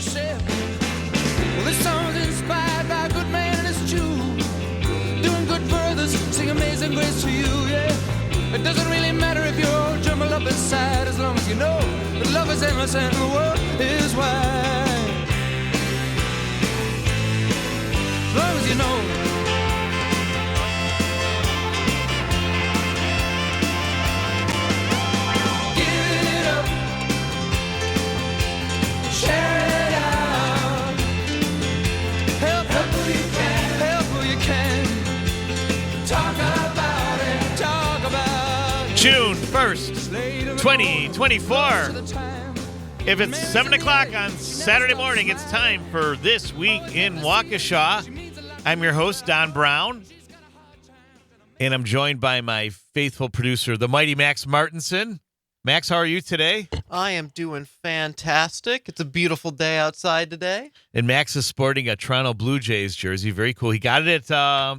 step. Well, this song's inspired by a good man and it's Jew. Doing good for others, sing Amazing Grace to you, yeah. It doesn't really matter if you're jumbled up inside, as long as you know that love is endless and the world is wide. As long as you know. Give it up. Share it out. Help who you can. Help who you can. Talk about it. Talk about it. June 1st, 2024. If it's 7 o'clock on Saturday morning, it's time for This Week in Waukesha. I'm your host, Don Brown, and I'm joined by my faithful producer, the mighty Max Martinson. Max, how are you today? I am doing fantastic. It's a beautiful day outside today. And Max is sporting a Toronto Blue Jays jersey. Very cool. He got it at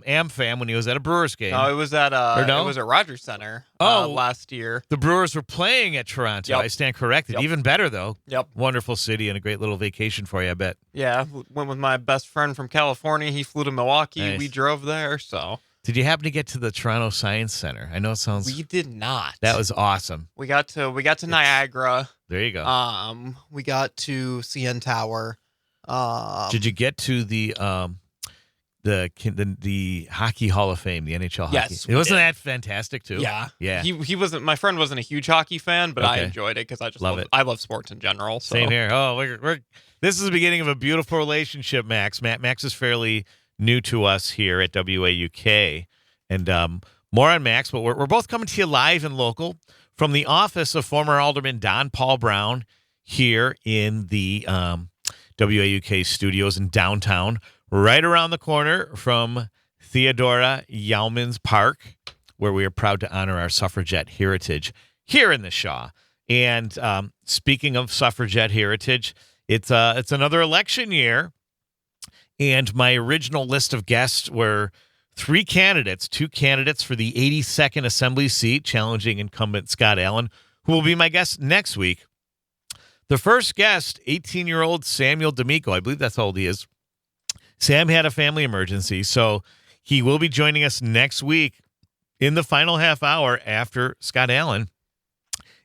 AmFam when he was at a Brewers game. No, it was at no? it was at Rogers Center last year. The Brewers were playing at Toronto. Yep. I stand corrected. Yep. Even better, though. Yep. Wonderful city and a great little vacation for you, I bet. Yeah, went with my best friend from California. He flew to Milwaukee. Nice. We drove there, so. Did you happen to get to the Toronto Science Center? I know it sounds... We did not. That was awesome. We got to Niagara. There you go. We got to CN Tower. Did you get to the Hockey Hall of Fame, the NHL hockey? Yes, It wasn't that fantastic too? Yeah. Yeah. He wasn't. My friend wasn't a huge hockey fan, but I Okay. enjoyed it because I just Love it. I love sports in general. So. Same here. Oh, this is the beginning of a beautiful relationship, Max. Max is fairly new to us here at WAUK, and more on Max. But we're both coming to you live and local from the office of former Alderman Don Paul Brown here in the WAUK studios in downtown, right around the corner from Theodora Yalman's Park, where we are proud to honor our suffragette heritage here in the Shaw. And speaking of suffragette heritage, it's another election year. And my original list of guests were two candidates for the 82nd Assembly seat, challenging incumbent Scott Allen, who will be my guest next week. The first guest, 18-year-old Samuel D'Amico, I believe that's how old he is. Sam had a family emergency, so he will be joining us next week in the final half hour after Scott Allen.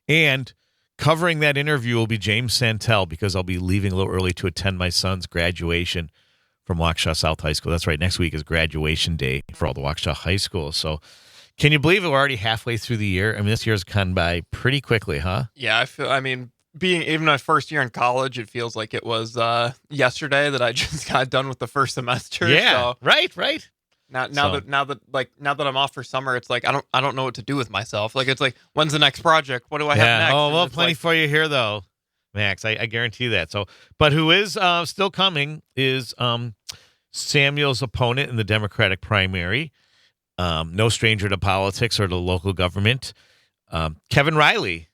And covering that interview will be James Santel, because I'll be leaving a little early to attend my son's graduation from Waukesha South High School. That's right. Next week is graduation day for all the Waukesha high schools. So can you believe it? We're already halfway through the year. I mean, this year's gone by pretty quickly, huh? Yeah, being even my first year in college, it feels like it was yesterday that I just got done with the first semester. Yeah, so right. Now that I'm off for summer, it's like I don't know what to do with myself. Like, it's like, when's the next project? What do I have next? Oh, And well, it's plenty for you here, though, Max. I guarantee that. So, but who is still coming is Samuel's opponent in the Democratic primary. No stranger to politics or to local government. Kevin Reilly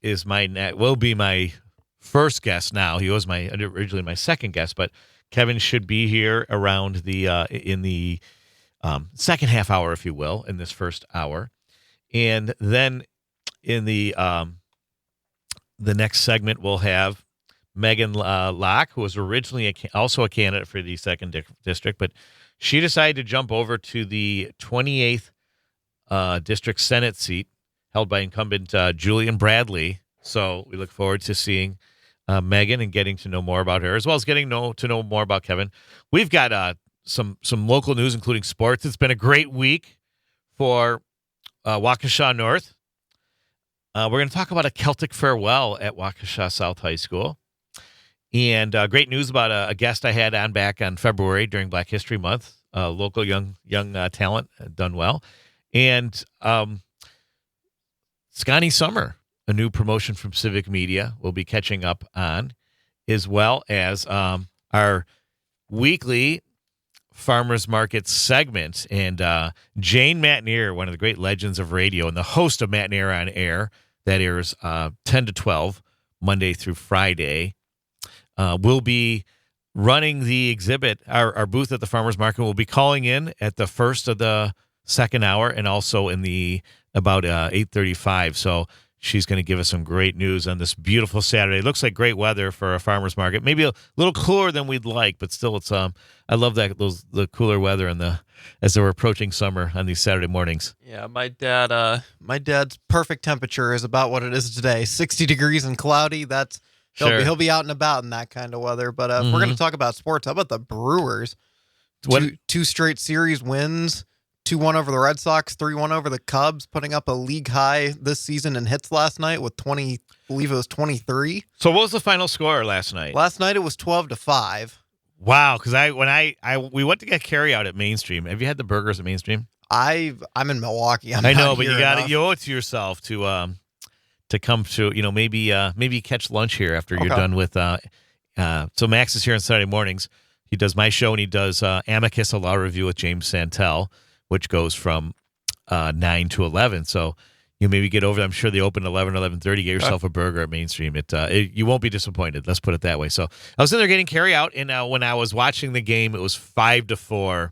will be my first guest now. He was originally my second guest, but Kevin should be here around in the second half hour, if you will, in this first hour. And then in the next segment, we'll have Megan Lach, who was originally also a candidate for the 2nd District, but she decided to jump over to the 28th District Senate seat held by incumbent Julian Bradley. So we look forward to seeing Megan and getting to know more about her, as well as getting to know more about Kevin. We've got some local news, including sports. It's been a great week for Waukesha North. We're going to talk about a Celtic farewell at Waukesha South High School. And great news about a guest I had back on February during Black History Month, local young talent, done well. And Scotty Summer, a new promotion from Civic Media, we'll be catching up on, as well as our weekly Farmers Market segment. And Jane Matnier, one of the great legends of radio and the host of Matnier on Air, that airs 10 to 12, Monday through Friday, will be running the exhibit, our booth at the Farmers Market. Will be calling in at the first of the second hour and also in the about 8:35. So She's going to give us some great news on this beautiful Saturday. It looks like great weather for a farmer's market. Maybe a little cooler than we'd like, but still, it's I love the cooler weather as we're approaching summer on these Saturday mornings. Yeah, my dad's perfect temperature is about what it is today. 60 degrees and cloudy. He'll be out and about in that kind of weather. But if we're going to talk about sports, how about the Brewers? Two straight series wins. 2-1 over the Red Sox, 3-1 over the Cubs, putting up a league high this season in hits last night with 20, I believe it was 23. So what was the final score last night? Last night it was 12-5. Wow, because we went to get carry out at Mainstream. Have you had the burgers at Mainstream? I'm in Milwaukee. I know, but you owe it to yourself to come to maybe catch lunch here after you're done with. So Max is here on Saturday mornings. He does my show and he does Amicus, a law review with James Santel, which goes from 9 to 11. So you maybe get over there. I'm sure they open 11, 11:30. Get yourself a burger at Mainstream. You won't be disappointed. Let's put it that way. So I was in there getting carry out, and when I was watching the game, it was 5-4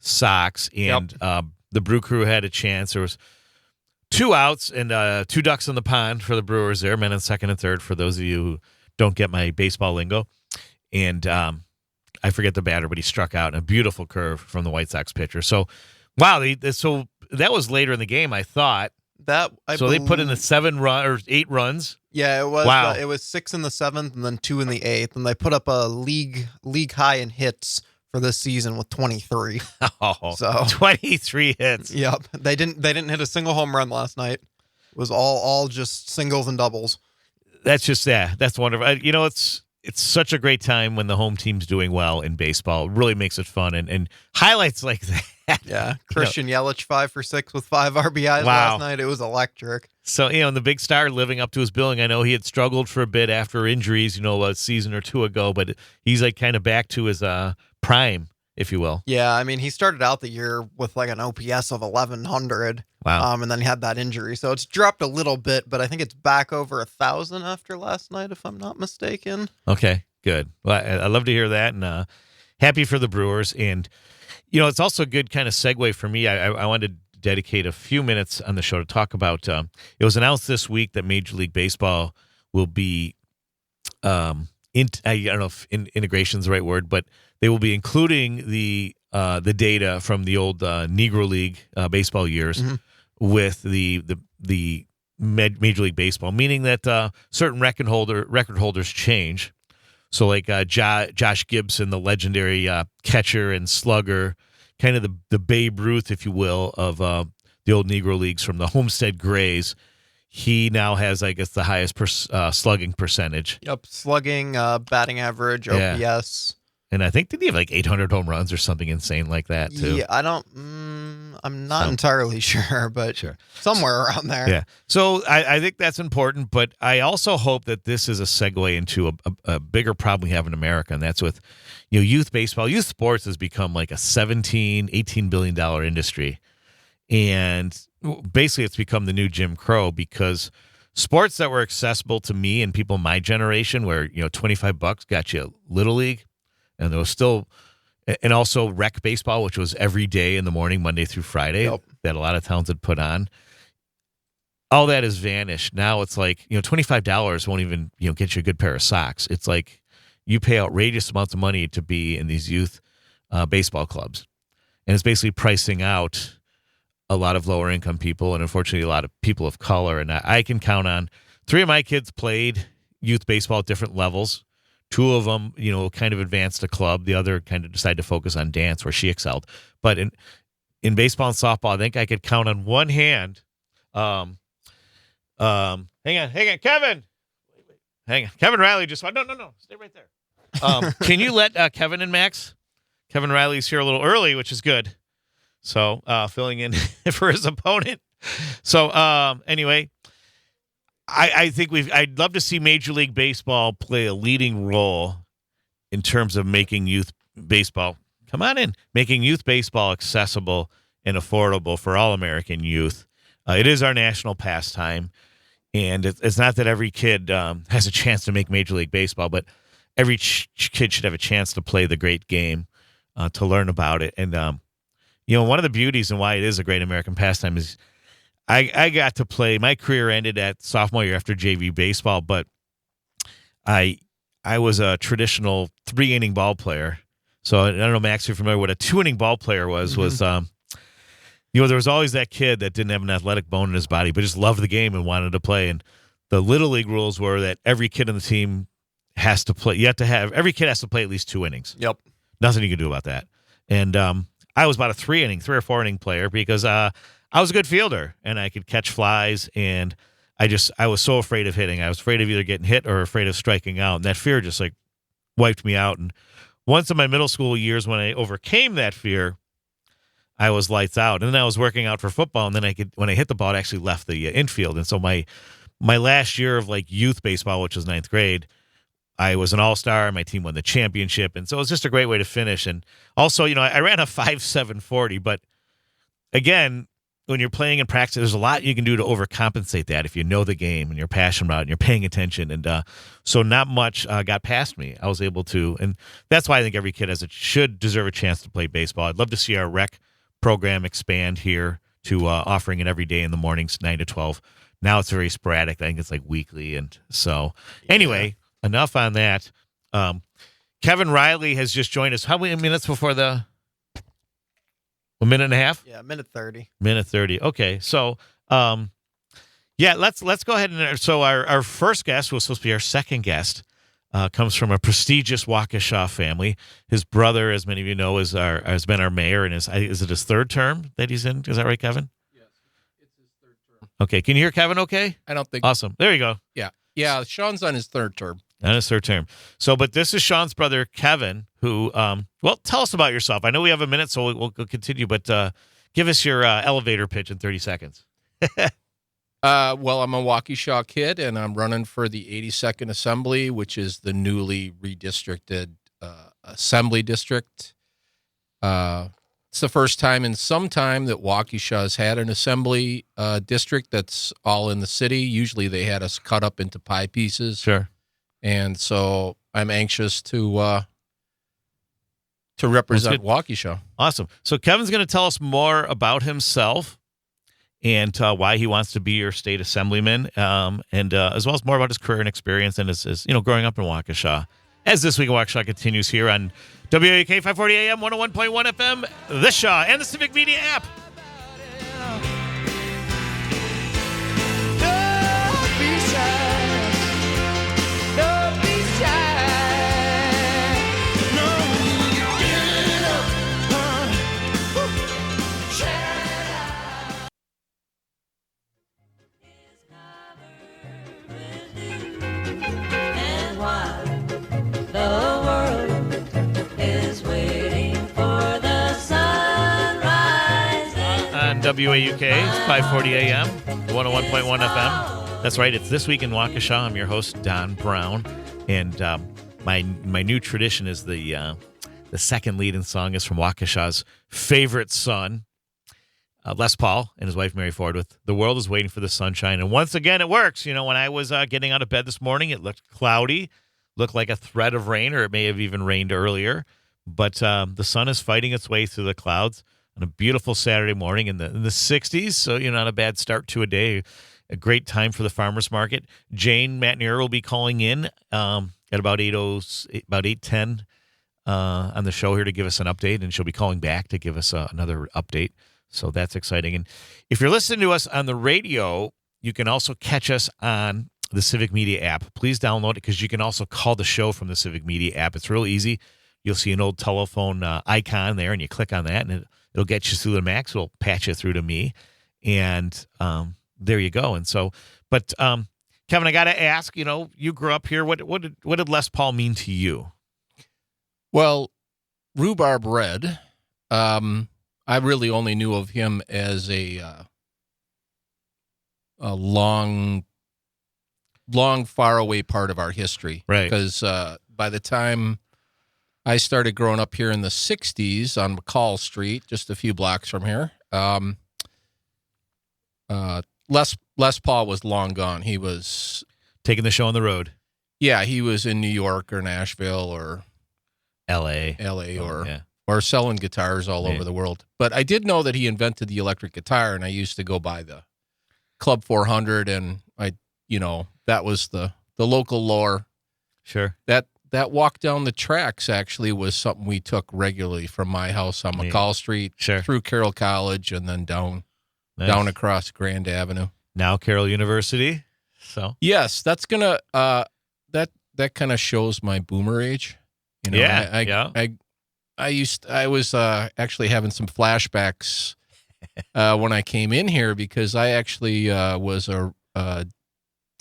Sox, and the Brew Crew had a chance. There was 2 outs and 2 ducks in the pond for the Brewers there, men in second and third, for those of you who don't get my baseball lingo. And I forget the batter, but he struck out in a beautiful curve from the White Sox pitcher. So, wow, so that was later in the game, I thought. They put in 8 runs. Yeah, it was. Wow. It was 6 in the 7th and then 2 in the 8th, and they put up a league high in hits for this season with 23. Oh, so 23 hits. Yep, they didn't hit a single home run last night. It was all just singles and doubles. That's wonderful. It's such a great time when the home team's doing well in baseball. It really makes it fun, and highlights like that. Yeah, Christian Yelich 5 for 6 with 5 RBIs last night. It was electric. So, and the big star living up to his billing. I know he had struggled for a bit after injuries, a season or 2 ago, but he's like kind of back to his prime, if you will. Yeah, I mean, he started out the year with like an OPS of 1,100. Wow. And then he had that injury. So it's dropped a little bit, but I think it's back over 1,000 after last night, if I'm not mistaken. Okay, good. Well, I love to hear that, and happy for the Brewers. And, it's also a good kind of segue for me. I wanted to dedicate a few minutes on the show to talk about, it was announced this week that Major League Baseball will be, I don't know if integration is the right word, but they will be including the data from the old Negro League baseball years with the Major League Baseball, meaning that certain record holders change. So like Josh Gibson, the legendary catcher and slugger, kind of the Babe Ruth, if you will, of the old Negro Leagues from the Homestead Grays. He now has, I guess, the highest slugging percentage. Yep, slugging, batting average, OPS. Yeah. And I think, did he have like 800 home runs or something insane like that, too? Yeah, I'm not entirely sure, but somewhere around there. Yeah. So I think that's important, but I also hope that this is a segue into a bigger problem we have in America, and that's with, youth baseball. Youth sports has become like a $18 billion industry. And basically it's become the new Jim Crow, because sports that were accessible to me and people my generation, where, $25 got you Little League, and there was still, and also rec baseball, which was every day in the morning, Monday through Friday, that a lot of towns had put on. All that has vanished. Now it's like, $25 won't even, get you a good pair of socks. It's like you pay outrageous amounts of money to be in these youth baseball clubs. And it's basically pricing out a lot of lower income people, and unfortunately a lot of people of color. And I can count on 3 of my kids played youth baseball at different levels. 2 of them, kind of advanced to club. The other kind of decided to focus on dance, where she excelled. But in baseball and softball, I think I could count on one hand. Hang on, Kevin. Hang on, Kevin Reilly just no, stay right there. Can you let Kevin and Max? Kevin Reilly's here a little early, which is good. So filling in for his opponent. So anyway, I think I'd love to see Major League Baseball play a leading role in terms of making youth baseball, making youth baseball accessible and affordable for all American youth. It is our national pastime, and it's not that every kid has a chance to make Major League Baseball, but every kid should have a chance to play the great game, to learn about it. And, one of the beauties and why it is a great American pastime is I got to play. My career ended at sophomore year after JV baseball, but I was a traditional 3-inning ball player. So I don't know, Max, if you're familiar with what a 2-inning ball player was. There was always that kid that didn't have an athletic bone in his body, but just loved the game and wanted to play. And the Little League rules were that every kid on the team has to play. Every kid has to play at least 2 innings. Yep. Nothing you can do about that. And I was about a 3 or 4 inning player because I was a good fielder and I could catch flies. And I was so afraid of hitting. I was afraid of either getting hit or afraid of striking out. And that fear just like wiped me out. And once in my middle school years, when I overcame that fear, I was lights out. And then I was working out for football. And then when I hit the ball, it actually left the infield. And so my last year of like youth baseball, which was 9th grade, I was an all-star. My team won the championship. And so it was just a great way to finish. And also, I ran a 5.7 40. But again, when you're playing in practice, there's a lot you can do to overcompensate that if you know the game and you're passionate about it and you're paying attention. And so not much got past me. I was able to. And that's why I think every kid should deserve a chance to play baseball. I'd love to see our rec program expand here to offering it every day in the mornings, 9 to 12. Now it's very sporadic. I think it's like weekly. And so anyway, enough on that. Kevin Reilly has just joined us. How many minutes before a minute and a half? Yeah, minute 30. Minute 30. Okay. So, let's go ahead and so our first guest was supposed to be our second guest. Comes from a prestigious Waukesha family. His brother, as many of you know, has been our mayor, and is it his 3rd term that he's in? Is that right, Kevin? Yes, it's his 3rd term. Okay, can you hear Kevin? Okay, I don't think. Awesome. There you go. Yeah. Sean's on his 3rd term. On his 3rd term. So, but this is Sean's brother, Kevin, who, tell us about yourself. I know we have a minute, so we'll continue, but give us your elevator pitch in 30 seconds. Well, I'm a Waukesha kid, and I'm running for the 82nd Assembly, which is the newly redistricted Assembly District. It's the first time in some time that Waukesha has had an Assembly district that's all in the city. Usually they had us cut up into pie pieces. Sure. And so I'm anxious to represent Waukesha. Awesome. So Kevin's going to tell us more about himself and why he wants to be your state assemblyman, and as well as more about his career and experience and his growing up in Waukesha. As This Week in Waukesha continues here on WAK 540 AM, 101.1 FM, The Shaw, and the Civic Media app. Don't be shy. Don't be shy. No, get up. Shine. And while the world is waiting for the sunrise On WAUK, 540 AM, 101.1 FM. That's right, it's This Week in Waukesha. I'm your host, Don Brown. And my new tradition is the second lead in song is from Waukesha's favorite son, Les Paul, and his wife, Mary Ford, with The World is Waiting for the Sunshine. And once again, it works. When I was getting out of bed this morning, it looked cloudy, looked like a threat of rain, or it may have even rained earlier. But the sun is fighting its way through the clouds on a beautiful Saturday morning in the 60s. So, not a bad start to a day. A great time for the farmers market. Jane Matnier will be calling in at about 8:10 on the show here to give us an update, and she'll be calling back to give us another update. So that's exciting. And if you're listening to us on the radio, you can also catch us on the Civic Media app. Please download it because you can also call the show from the Civic Media app. It's real easy. You'll see an old telephone icon there, and you click on that, and it'll get you through to Max. It'll patch you through to me. And there you go. And so, but Kevin, I got to ask, you grew up here. What did Les Paul mean to you? Well, Rhubarb Red, I really only knew of him as a long, far away part of our history. Right. Because by the time I started growing up here in the 60s on McCall Street, just a few blocks from here, Les Paul was long gone. He was taking the show on the road. Yeah, he was in New York or Nashville or L.A. or selling guitars all over the world. But I did know that he invented the electric guitar, and I used to go by the Club 400, and that was the local lore. Sure. That walk down the tracks actually was something we took regularly from my house on McCall Street Sure. through Carroll College and then down across Grand Avenue. Now Carroll University. So yes, that's gonna that kind of shows my boomer age. I was actually having some flashbacks when I came in here because I actually was a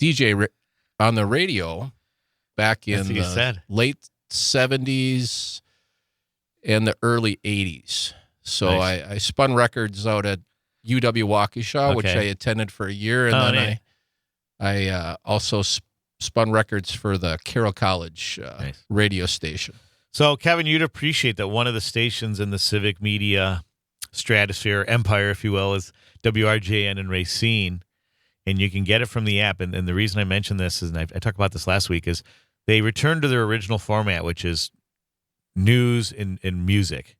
DJ on the radio back in the late 70s and the early 80s. So Nice. I spun records out at UW Waukesha, which I attended for a year, and then I also spun records for the Carroll College radio station. So, Kevin, you'd appreciate that one of the stations in the civic media stratosphere, empire, if you will, is WRJN in Racine, and you can get it from the app. And the reason I mention this is, and I talked about this last week, is they returned to their original format, which is news and music.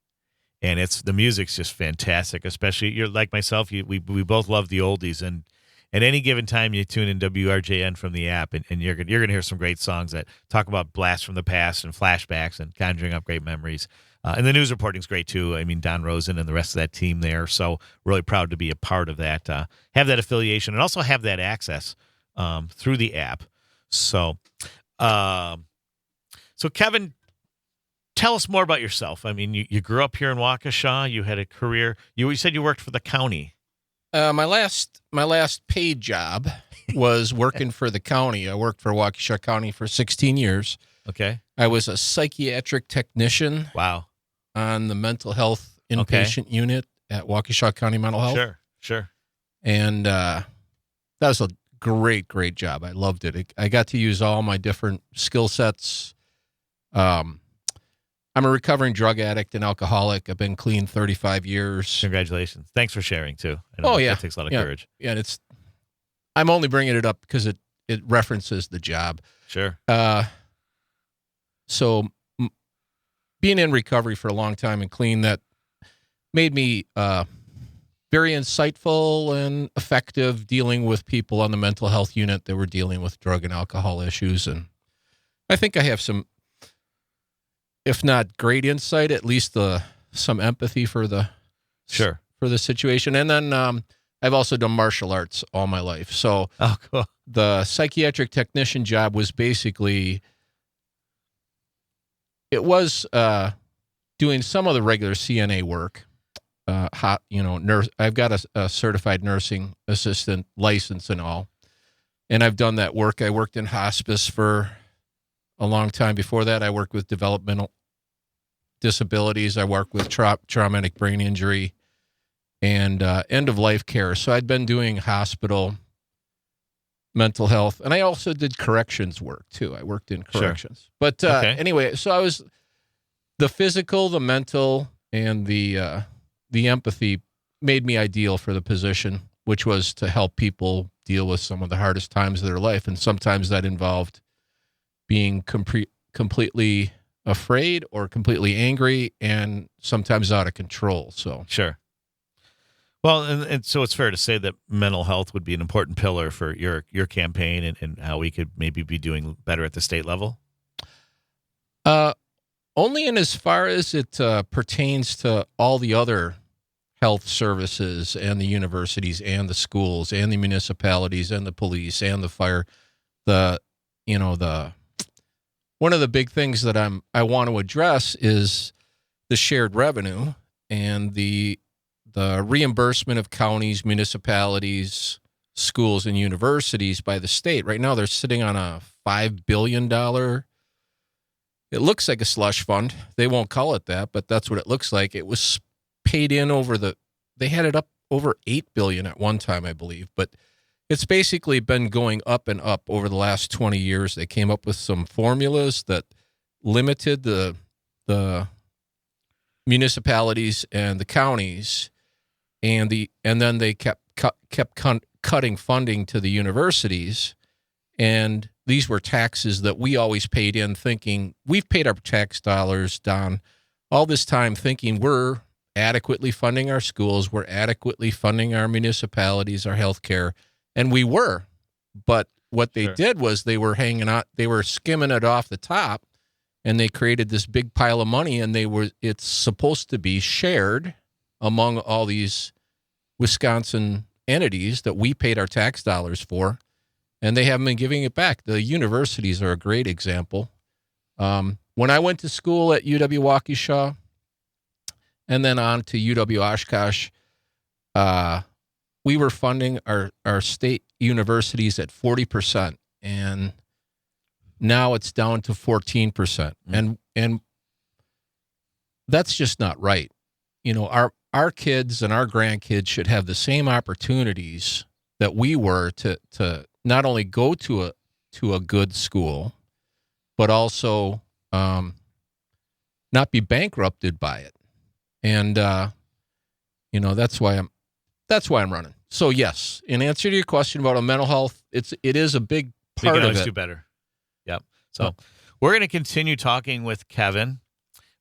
And the music's just fantastic, especially you're like myself. We both love the oldies, and at any given time you tune in WRJN from the app, and you're gonna hear some great songs that talk about blasts from the past and flashbacks and conjuring up great memories. And the news reporting's great too. I mean, Don Rosen and the rest of that team there. So really proud to be a part of that, have that affiliation, and also have that access through the app. So, Kevin, tell us more about yourself. I mean, you grew up here in Waukesha. You had a career. You said you worked for the county. My last paid job was working for the county. I worked for Waukesha County for 16 years. Okay. I was a psychiatric technician. Wow. On the mental health inpatient unit at Waukesha County Mental Health. Sure. And that was a great job. I loved it. I got to use all my different skill sets. I'm a recovering drug addict and alcoholic. I've been clean 35 years. Congratulations. Thanks for sharing, too. That takes a lot of courage. Yeah, and I'm only bringing it up because it references the job. Sure. So being in recovery for a long time and clean, that made me very insightful and effective dealing with people on the mental health unit that were dealing with drug and alcohol issues. And I think I have some, if not great insight, at least some empathy for the situation. And then I've also done martial arts all my life. So cool. The psychiatric technician job was basically, it was doing some of the regular CNA work. Nurse. I've got a certified nursing assistant license and all, and I've done that work. I worked in hospice for a long time. Before that, I worked with developmental disabilities. I worked with traumatic brain injury and end-of-life care. So I'd been doing hospital mental health, and I also did corrections work, too. I worked in corrections. Sure. But anyway, so I was the physical, the mental, and the empathy made me ideal for the position, which was to help people deal with some of the hardest times of their life. And sometimes that involved being completely afraid or completely angry, and sometimes out of control. So sure. Well, and so it's fair to say that mental health would be an important pillar for your campaign and how we could maybe be doing better at the state level. Only in as far as it pertains to all the other health services and the universities and the schools and the municipalities and the police and the fire. One of the big things that I want to address is the shared revenue and the reimbursement of counties, municipalities, schools, and universities by the state. Right now, they're sitting on a $5 billion. It looks like a slush fund. They won't call it that, but that's what it looks like. It was paid in they had it up over $8 billion at one time, I believe, but it's basically been going up and up over the last 20 years. They came up with some formulas that limited the municipalities and the counties, and then they kept cutting funding to the universities. And these were taxes that we always paid in, thinking we've paid our tax dollars down all this time, thinking we're adequately funding our schools, we're adequately funding our municipalities, our healthcare. And we were. But what they Sure. did was they were skimming it off the top, and they created this big pile of money, and it's supposed to be shared among all these Wisconsin entities that we paid our tax dollars for, and they haven't been giving it back. The universities are a great example. When I went to school at UW Waukesha and then on to UW Oshkosh, we were funding our state universities at 40%, and now it's down to 14%. And that's just not right. You know, our kids and our grandkids should have the same opportunities that we were to not only go to a good school, but also not be bankrupted by it. And you know, that's why I'm running. So yes, in answer to your question about mental health, it is a big We part can of always it. do better. Yep. So we're going to continue talking with Kevin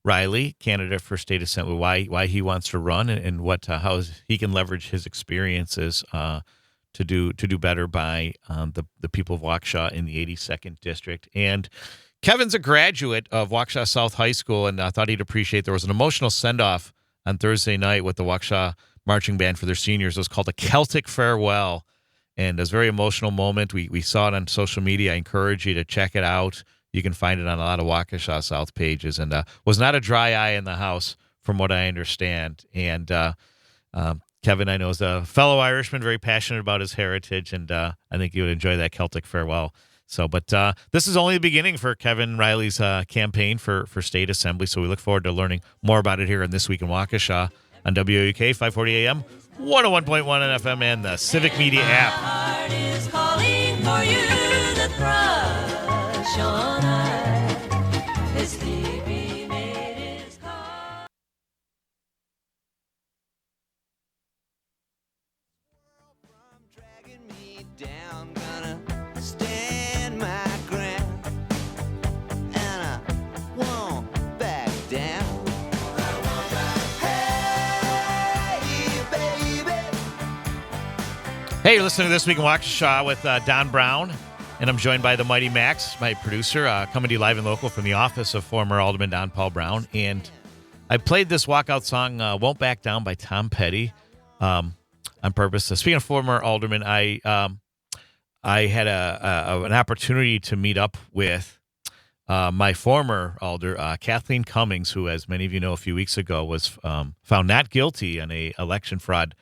Reilly, candidate for state assembly, why he wants to run and what how he can leverage his experiences to do better by the people of Waukesha in the 82nd district. And Kevin's a graduate of Waukesha South High School, and I thought he'd appreciate there was an emotional send-off on Thursday night with the Waukesha marching band for their seniors. It was called a Celtic Farewell, and it was a very emotional moment. We saw it on social media. I encourage you to check it out. You can find it on a lot of Waukesha South pages, and was not a dry eye in the house from what I understand. And Kevin, I know, is a fellow Irishman, very passionate about his heritage, and I think you would enjoy that Celtic Farewell. So, but this is only the beginning for Kevin Reilly's campaign for state assembly, so we look forward to learning more about it here in This Week in Waukesha on WAUK 540 AM, 101.1 on FM, and the Civic Media app. Heart is calling for you, the thrush on high. His sleepy mate is calling. Dragging me down, gonna stand my ground, and I won't back down. Hey, baby. Hey, you're listening to This Week in Waukesha with Don Brown, and I'm joined by the Mighty Max, my producer, coming to you live and local from the office of former Alderman Don Paul Brown. And I played this walkout song, Won't Back Down by Tom Petty, on purpose. Speaking of former alderman, I had an opportunity to meet up with my former alder, Kathleen Cummings, who, as many of you know, a few weeks ago was found not guilty in a election fraud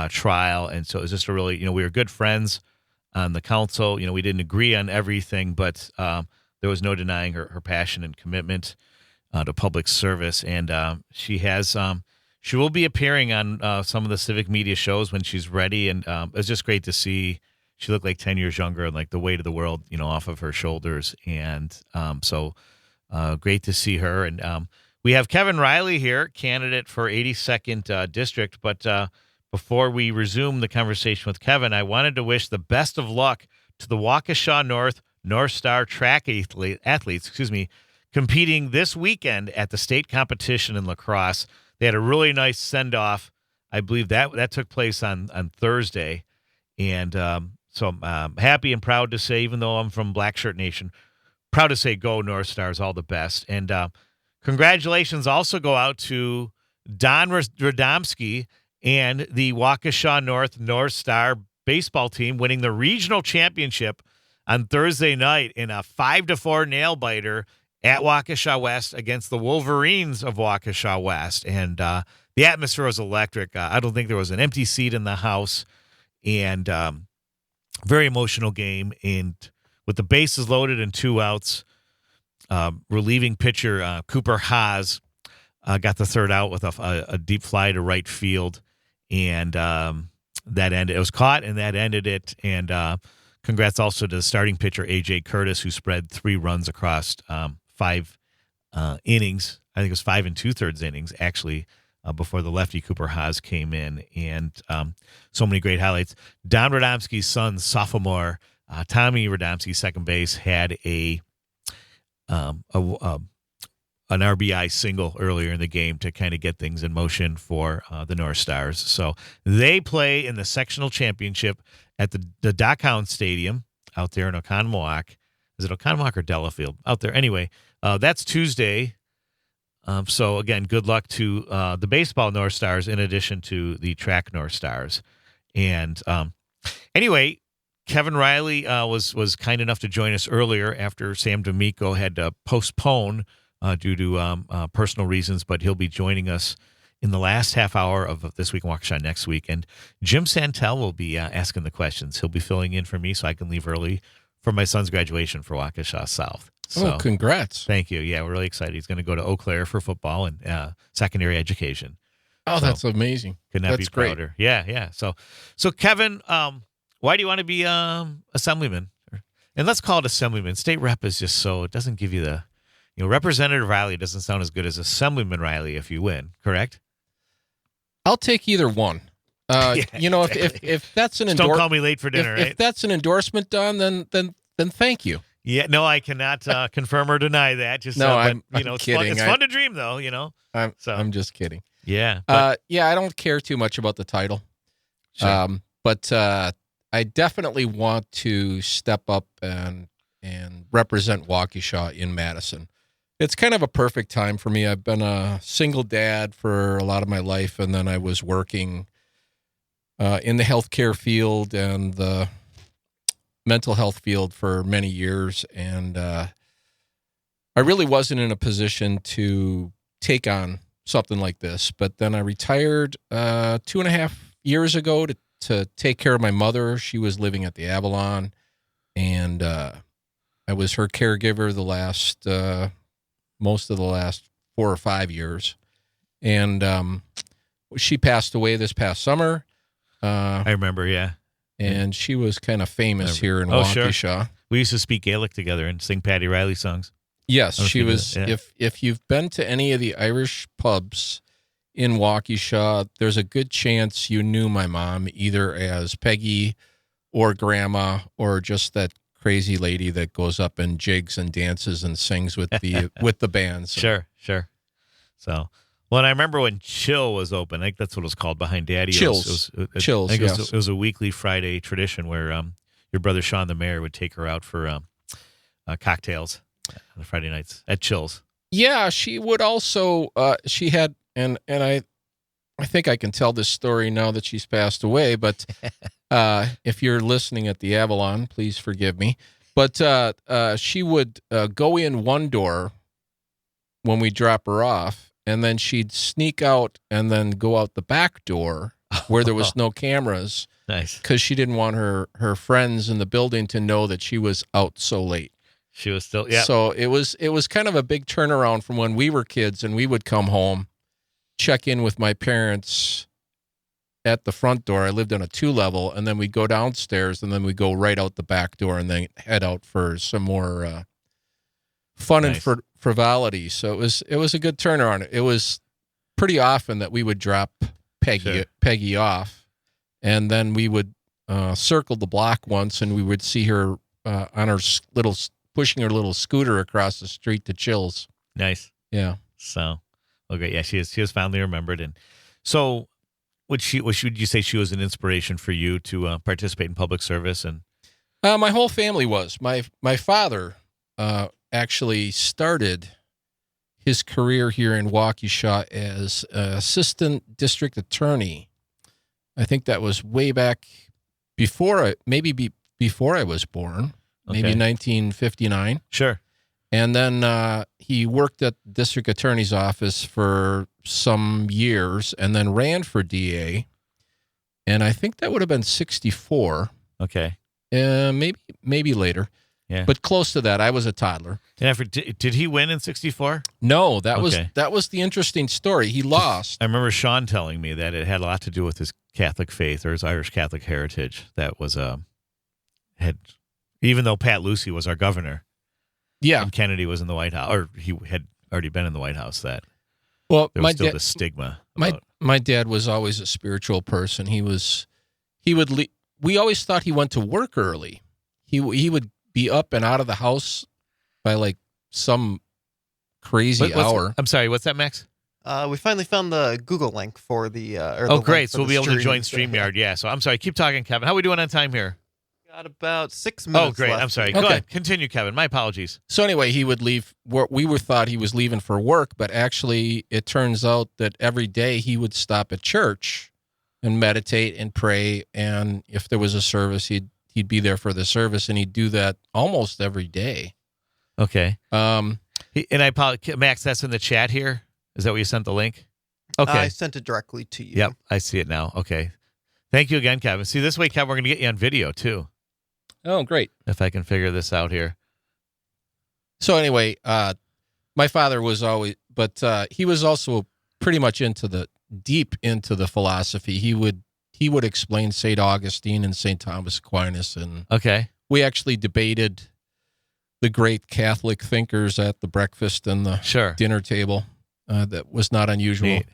trial. And so it was just a really, we were good friends on the council. We didn't agree on everything, but there was no denying her passion and commitment to public service. And she will be appearing on some of the civic media shows when she's ready. And it was just great to see. She looked like 10 years younger and like the weight of the world, off of her shoulders. And so great to see her. And we have Kevin Reilly here, candidate for 82nd District. But before we resume the conversation with Kevin, I wanted to wish the best of luck to the Waukesha North Star track athletes, competing this weekend at the state competition in lacrosse. They had a really nice send-off. I believe that took place on Thursday. And so I'm happy and proud to say, even though I'm from Black Shirt Nation, proud to say go North Stars, all the best. And congratulations also go out to Don Radomski and the Waukesha North Star baseball team winning the regional championship on Thursday night in a 5-4 nail-biter at Waukesha West against the Wolverines of Waukesha West. And the atmosphere was electric. I don't think there was an empty seat in the house. And very emotional game. And with the bases loaded and 2 outs, relieving pitcher Cooper Haas got the 3rd out with a deep fly to right field. And that ended. It was caught, and that ended it. And congrats also to the starting pitcher, A.J. Curtis, who spread 3 runs across 5 innings. I think it was 5 2/3 innings, actually, before the lefty Cooper Haas came in. And so many great highlights. Don Radomski's son, sophomore, Tommy Radomski, second base, had a an RBI single earlier in the game to kind of get things in motion for the North Stars. So they play in the sectional championship at the Doc Hound Stadium out there in Oconomowoc. Is it Oconomowoc or Delafield? Out there. Anyway, that's Tuesday. So, again, good luck to the baseball North Stars in addition to the track North Stars. And anyway, Kevin Reilly was kind enough to join us earlier after Sam D'Amico had to postpone due to personal reasons, but he'll be joining us in the last half hour of This Week in Waukesha next week. And Jim Santel will be asking the questions. He'll be filling in for me so I can leave early for my son's graduation for Waukesha South. So, congrats. Thank you. Yeah, we're really excited. He's going to go to Eau Claire for football and secondary education. Oh, So, that's amazing. Could not be great. prouder. Yeah. So Kevin, why do you want to be assemblyman? And let's call it assemblyman. State rep is just so, it doesn't give you the, Representative Reilly doesn't sound as good as Assemblyman Reilly if you win, correct? I'll take either one. If that's an Just don't call me late for dinner, right? if that's an endorsement done, then thank you. Yeah, no, I cannot confirm or deny that. Just No, I'm it's kidding. Fun. It's fun to dream, though. I'm just kidding. Yeah, but, I don't care too much about the title. Sure. But I definitely want to step up and represent Waukesha in Madison. It's kind of a perfect time for me. I've been a single dad for a lot of my life, and then I was working in the healthcare field and the mental health field for many years, and I really wasn't in a position to take on something like this. But then I retired 2.5 years ago to take care of my mother. She was living at the Avalon, and I was her caregiver most of the last 4 or 5 years. And she passed away this past summer. I remember, yeah. And she was kind of famous here in Sure. Waukesha. We used to speak Gaelic together and sing Paddy Riley songs. Yes, she was. Yeah. If you've been to any of the Irish pubs in Waukesha, there's a good chance you knew my mom either as Peggy or Grandma or just that crazy lady that goes up and jigs and dances and sings with the bands. Sure. So, well, and I remember when Chill was open. I think that's what it was called behind Daddy. Chills. Chills, I think yes. it was a weekly Friday tradition where your brother Sean, the mayor, would take her out for cocktails on the Friday nights at Chills. Yeah, she would also. She had, and I think I can tell this story now that she's passed away. But if you're listening at the Avalon, please forgive me. But she would go in one door when we drop her off, and then she'd sneak out and then go out the back door where there was no cameras. Nice. Because she didn't want her friends in the building to know that she was out so late. She was still, yeah. So it was kind of a big turnaround from when we were kids and we would come home, check in with my parents at the front door. I lived on a 2-level, and then we'd go downstairs, and then we'd go right out the back door and then head out for some more fun Nice. and frivolity. So it was a good turnaround. It was pretty often that we would drop Peggy off, and then we would circle the block once, and we would see her on her pushing her little scooter across the street to Chills. Nice. Yeah. So, okay, yeah, she is fondly remembered. And so, would you say she was an inspiration for you to participate in public service? And My whole family was. My father actually started his career here in Waukesha as assistant district attorney. I think that was way back before I was born, maybe Okay. 1959. Sure. And then he worked at the district attorney's office for some years and then ran for DA. And I think that would have been 64. Okay. Maybe later. Yeah. But close to that. I was a toddler. And did he win in 64? No, that Okay. was the interesting story. He lost. I remember Sean telling me that it had a lot to do with his Catholic faith or his Irish Catholic heritage. That was even though Pat Lucey was our governor. Yeah. And Kennedy was in the White House, or he had already been in the White House. That Well, there was still the stigma. my dad was always a spiritual person. We always thought he went to work early. He would be up and out of the house by like some crazy hour. I'm sorry, what's that, Max? We finally found the Google link for the. Oh, great! So we'll be able to join StreamYard. Yeah. So I'm sorry. Keep talking, Kevin. How are we doing on time here? Got about 6 minutes. Oh, great! left. I'm sorry. Okay. Go ahead. Continue, Kevin. My apologies. So anyway, he would leave. We were thought he was leaving for work, but actually, it turns out that every day he would stop at church and meditate and pray. And if there was a service, he'd be there for the service, and he'd do that almost every day. Okay. Um, And I apologize, Max. That's in the chat here. Is that where you sent the link? Okay. I sent it directly to you. Yep. I see it now. Okay. Thank you again, Kevin. See, this way, Kevin, we're going to get you on video too. oh, great. If I can figure this out here. So anyway, my father was always, but he was also pretty much deep into the philosophy. He would explain St. Augustine and St. Thomas Aquinas, and Okay. we actually debated the great Catholic thinkers at the breakfast and the Sure. dinner table. That was not unusual. Neat.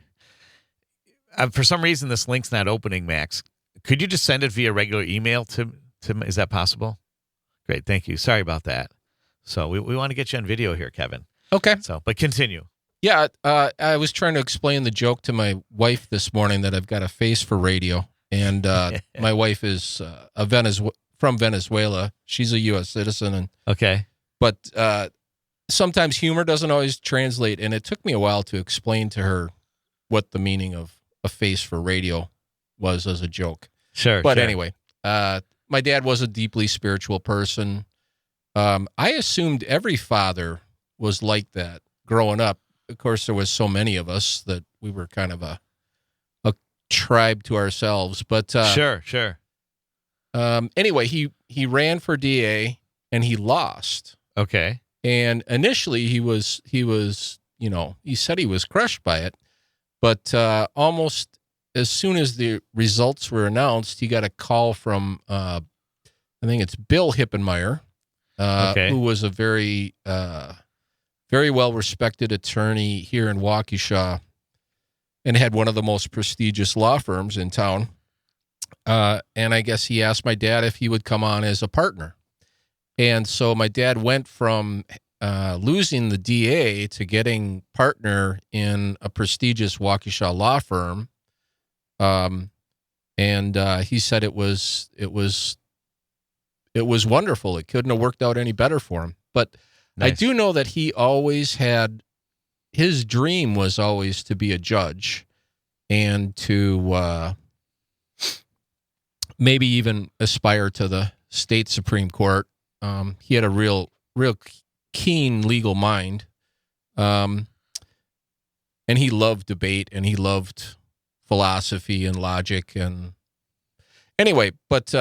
For some reason, this link's not opening, Max. Could you just send it via regular email to is that possible? Great. Thank you. Sorry about that. So we want to get you on video here, Kevin. Okay. So, but continue. Yeah, I was trying to explain the joke to my wife this morning that I've got a face for radio, and my wife is from Venezuela. She's a U.S. citizen, Okay. but sometimes humor doesn't always translate, and it took me a while to explain to her what the meaning of a face for radio was as a joke. Sure. But sure. anyway, my dad was a deeply spiritual person. I assumed every father was like that growing up. Of course, there was so many of us that we were kind of a tribe to ourselves. But Sure. anyway, he ran for DA and he lost. Okay. And initially he was, he said he was crushed by it, but almost as soon as the results were announced, he got a call from, I think it's Bill Hippenmeyer, Okay. who was a very, very well-respected attorney here in Waukesha and had one of the most prestigious law firms in town. And I guess he asked my dad if he would come on as a partner. And so my dad went from losing the DA to getting partner in a prestigious Waukesha law firm. And he said it was wonderful. It couldn't have worked out any better for him. But Nice. I do know that he always had, his dream was always to be a judge and to maybe even aspire to the state Supreme Court. He had a real keen legal mind. And he loved debate and he loved philosophy and logic. And anyway, but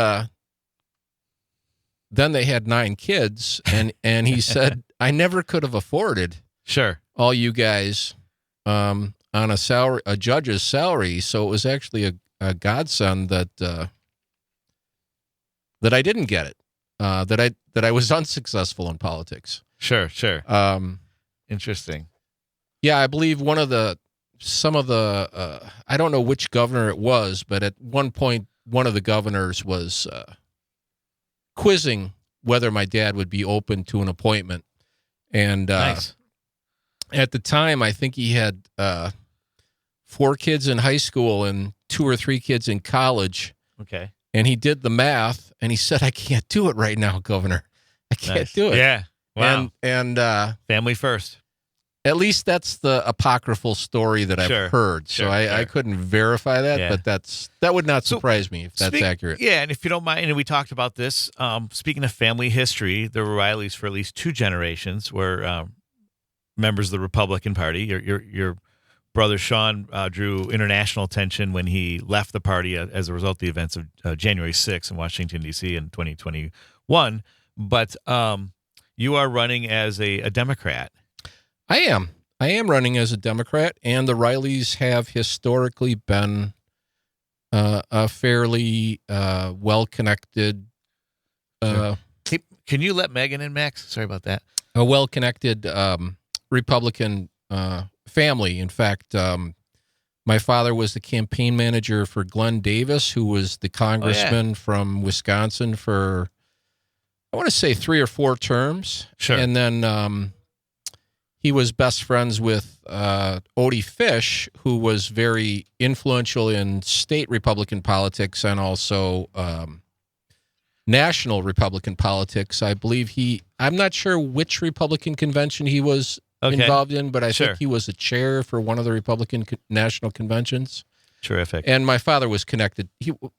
then they had 9 kids and he said, I never could have afforded Sure. all you guys on a judge's salary. So it was actually a godsend that I didn't get it. That I was unsuccessful in politics. Sure. Interesting. Yeah, I believe some of the I don't know which governor it was, but at one point one of the governors was quizzing whether my dad would be open to an appointment. And Nice. at the time, I think he had 4 kids in high school and 2 or 3 kids in college. Okay. And he did the math, and he said, I can't do it right now, Governor. I can't Nice. do it. Yeah. Wow. And Family first. at least that's the apocryphal story that Sure. I've heard. So Sure, I sure. couldn't verify that, Yeah. but that would not So, surprise me if that's accurate. Yeah, and if you don't mind, and we talked about this, speaking of family history, the Reillys for at least 2 generations were members of the Republican Party. Your brother Sean drew international attention when he left the party as a result of the events of January 6th in Washington, D.C. in 2021. But you are running as a Democrat. I am running as a Democrat, and the Reillys have historically been a fairly well-connected, Hey, can you let Megan in, Max? Sorry about that. a well-connected Republican family. In fact, my father was the campaign manager for Glenn Davis, who was the congressman from Wisconsin for, I want to say 3 or 4 terms. Sure. And then he was best friends with Odie Fish, who was very influential in state Republican politics and also national Republican politics. I believe I'm not sure which Republican convention he was involved in, but I think he was a chair for one of the Republican national conventions. Terrific. And my father was connected.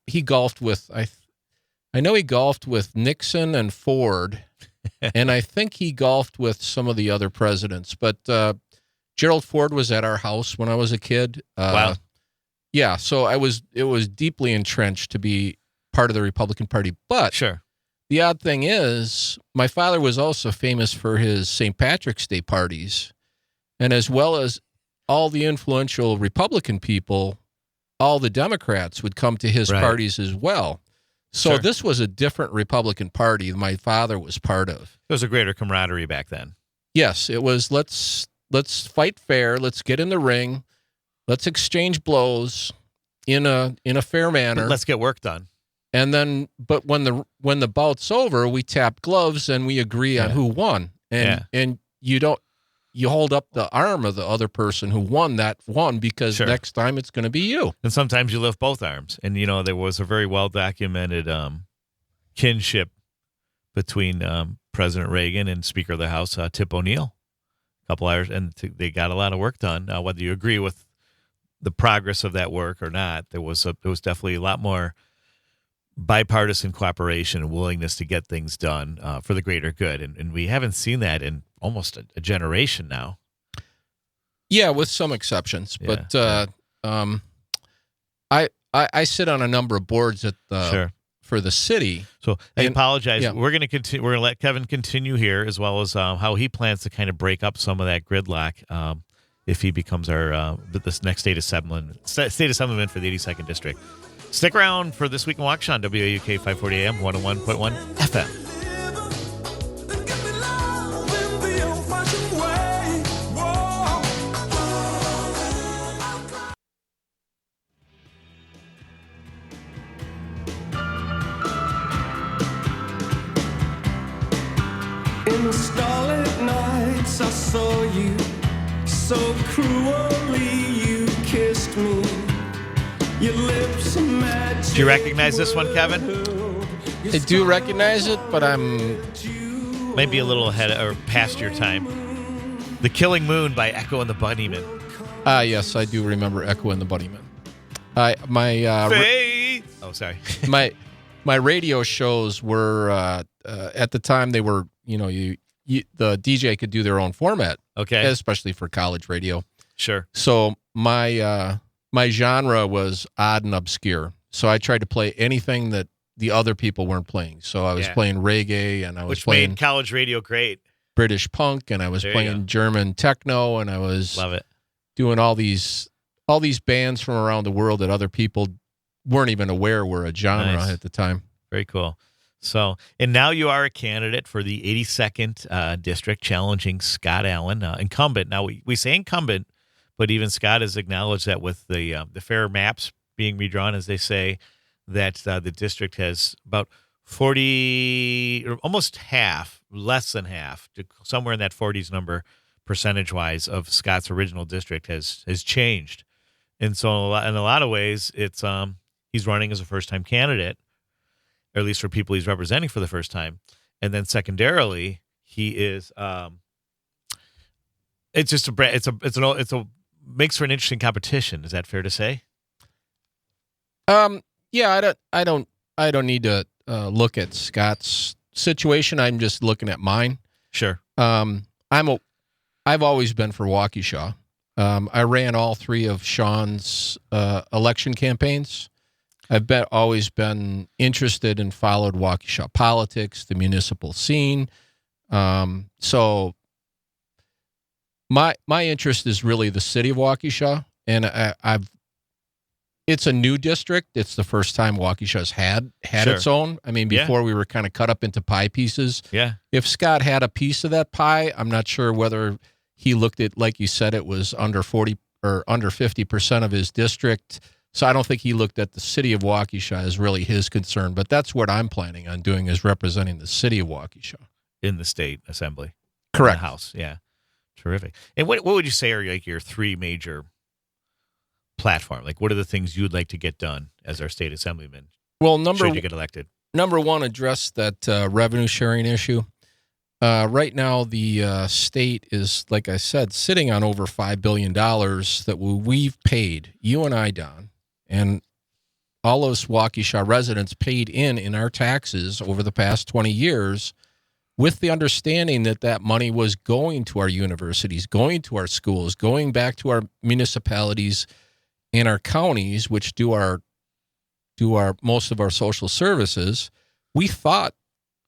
He golfed with, I know he golfed with Nixon and Ford, and I think he golfed with some of the other presidents. But Gerald Ford was at our house when I was a kid. Wow. Yeah, so it was deeply entrenched to be part of the Republican Party. But the odd thing is, my father was also famous for his St. Patrick's Day parties, and as well as all the influential Republican people, all the Democrats would come to his parties as well. So this was a different Republican Party my father was part of. It was a greater camaraderie back then. Yes, it was let's fight fair, let's get in the ring, let's exchange blows in a fair manner. Let's get work done. And then, but when the bout's over, we tap gloves and we agree on who won. And you hold up the arm of the other person who won because next time it's going to be you. And sometimes you lift both arms. And, there was a very well-documented kinship between President Reagan and Speaker of the House, Tip O'Neill. A couple hours, and they got a lot of work done. Whether you agree with the progress of that work or not, there was definitely a lot more bipartisan cooperation and willingness to get things done for the greater good. And we haven't seen that in almost a generation now. Yeah, with some exceptions. But I sit on a number of boards at for the city. So I apologize. Yeah. We're going to continue. We're going to let Kevin continue here, as well as how he plans to kind of break up some of that gridlock if he becomes our this next state assemblyman for the 82nd district. Stick around for This Week in Waukesha on WAUK 540 AM, 101.1 FM. In the starlit nights I saw you, so cruelly you kissed me. Your lips are magic. Do you recognize this one, Kevin? I do recognize it, but I'm maybe a little ahead or past your time. The Killing Moon by Echo and the Bunnymen. Yes, I do remember Echo and the Bunnymen. Sorry. my radio shows were at the time they were, the DJ could do their own format. Okay. Especially for college radio. Sure. So my genre was odd and obscure. So I tried to play anything that the other people weren't playing. So I was playing reggae, and I was playing made college radio great. British punk, and I was playing German techno, and I was doing all these bands from around the world that other people weren't even aware were a genre at the time. Very cool. So, and now you are a candidate for the 82nd district, challenging Scott Allen, incumbent. Now we say incumbent, but even Scott has acknowledged that with the fair maps being redrawn, as they say, that the district has about 40, or almost half, less than half, somewhere in that 40s number, percentage-wise, of Scott's original district has changed. And so in a lot of ways, it's he's running as a first-time candidate, or at least for people he's representing for the first time. And then secondarily, he is it's makes for an interesting competition. Is that fair to say? Yeah, I don't need to look at Scott's situation. I'm just looking at mine. Sure. I've always been for Waukesha. I ran all three of Sean's election campaigns. I've always been interested and followed Waukesha politics, the municipal scene. So my interest is really the city of Waukesha, and it's a new district. It's the first time Waukesha's had its own. I mean, before we were kind of cut up into pie pieces. Yeah. If Scott had a piece of that pie, I'm not sure whether he looked at, like you said, it was under 40 or under 50% of his district. So I don't think he looked at the city of Waukesha as really his concern. But that's what I'm planning on doing, is representing the city of Waukesha in the state assembly. Correct. In the House, yeah. Terrific. And what would you say are like your three major platform? Like, what are the things you'd like to get done as our state assemblyman? Well, Should you get elected? number one, address that revenue sharing issue. Right now, the state is, like I said, sitting on over $5 billion that we've paid, you and I, Don, and all those Waukesha residents paid in our taxes over the past 20 years, with the understanding that that money was going to our universities, going to our schools, going back to our municipalities and our counties, which do our most of our social services. We thought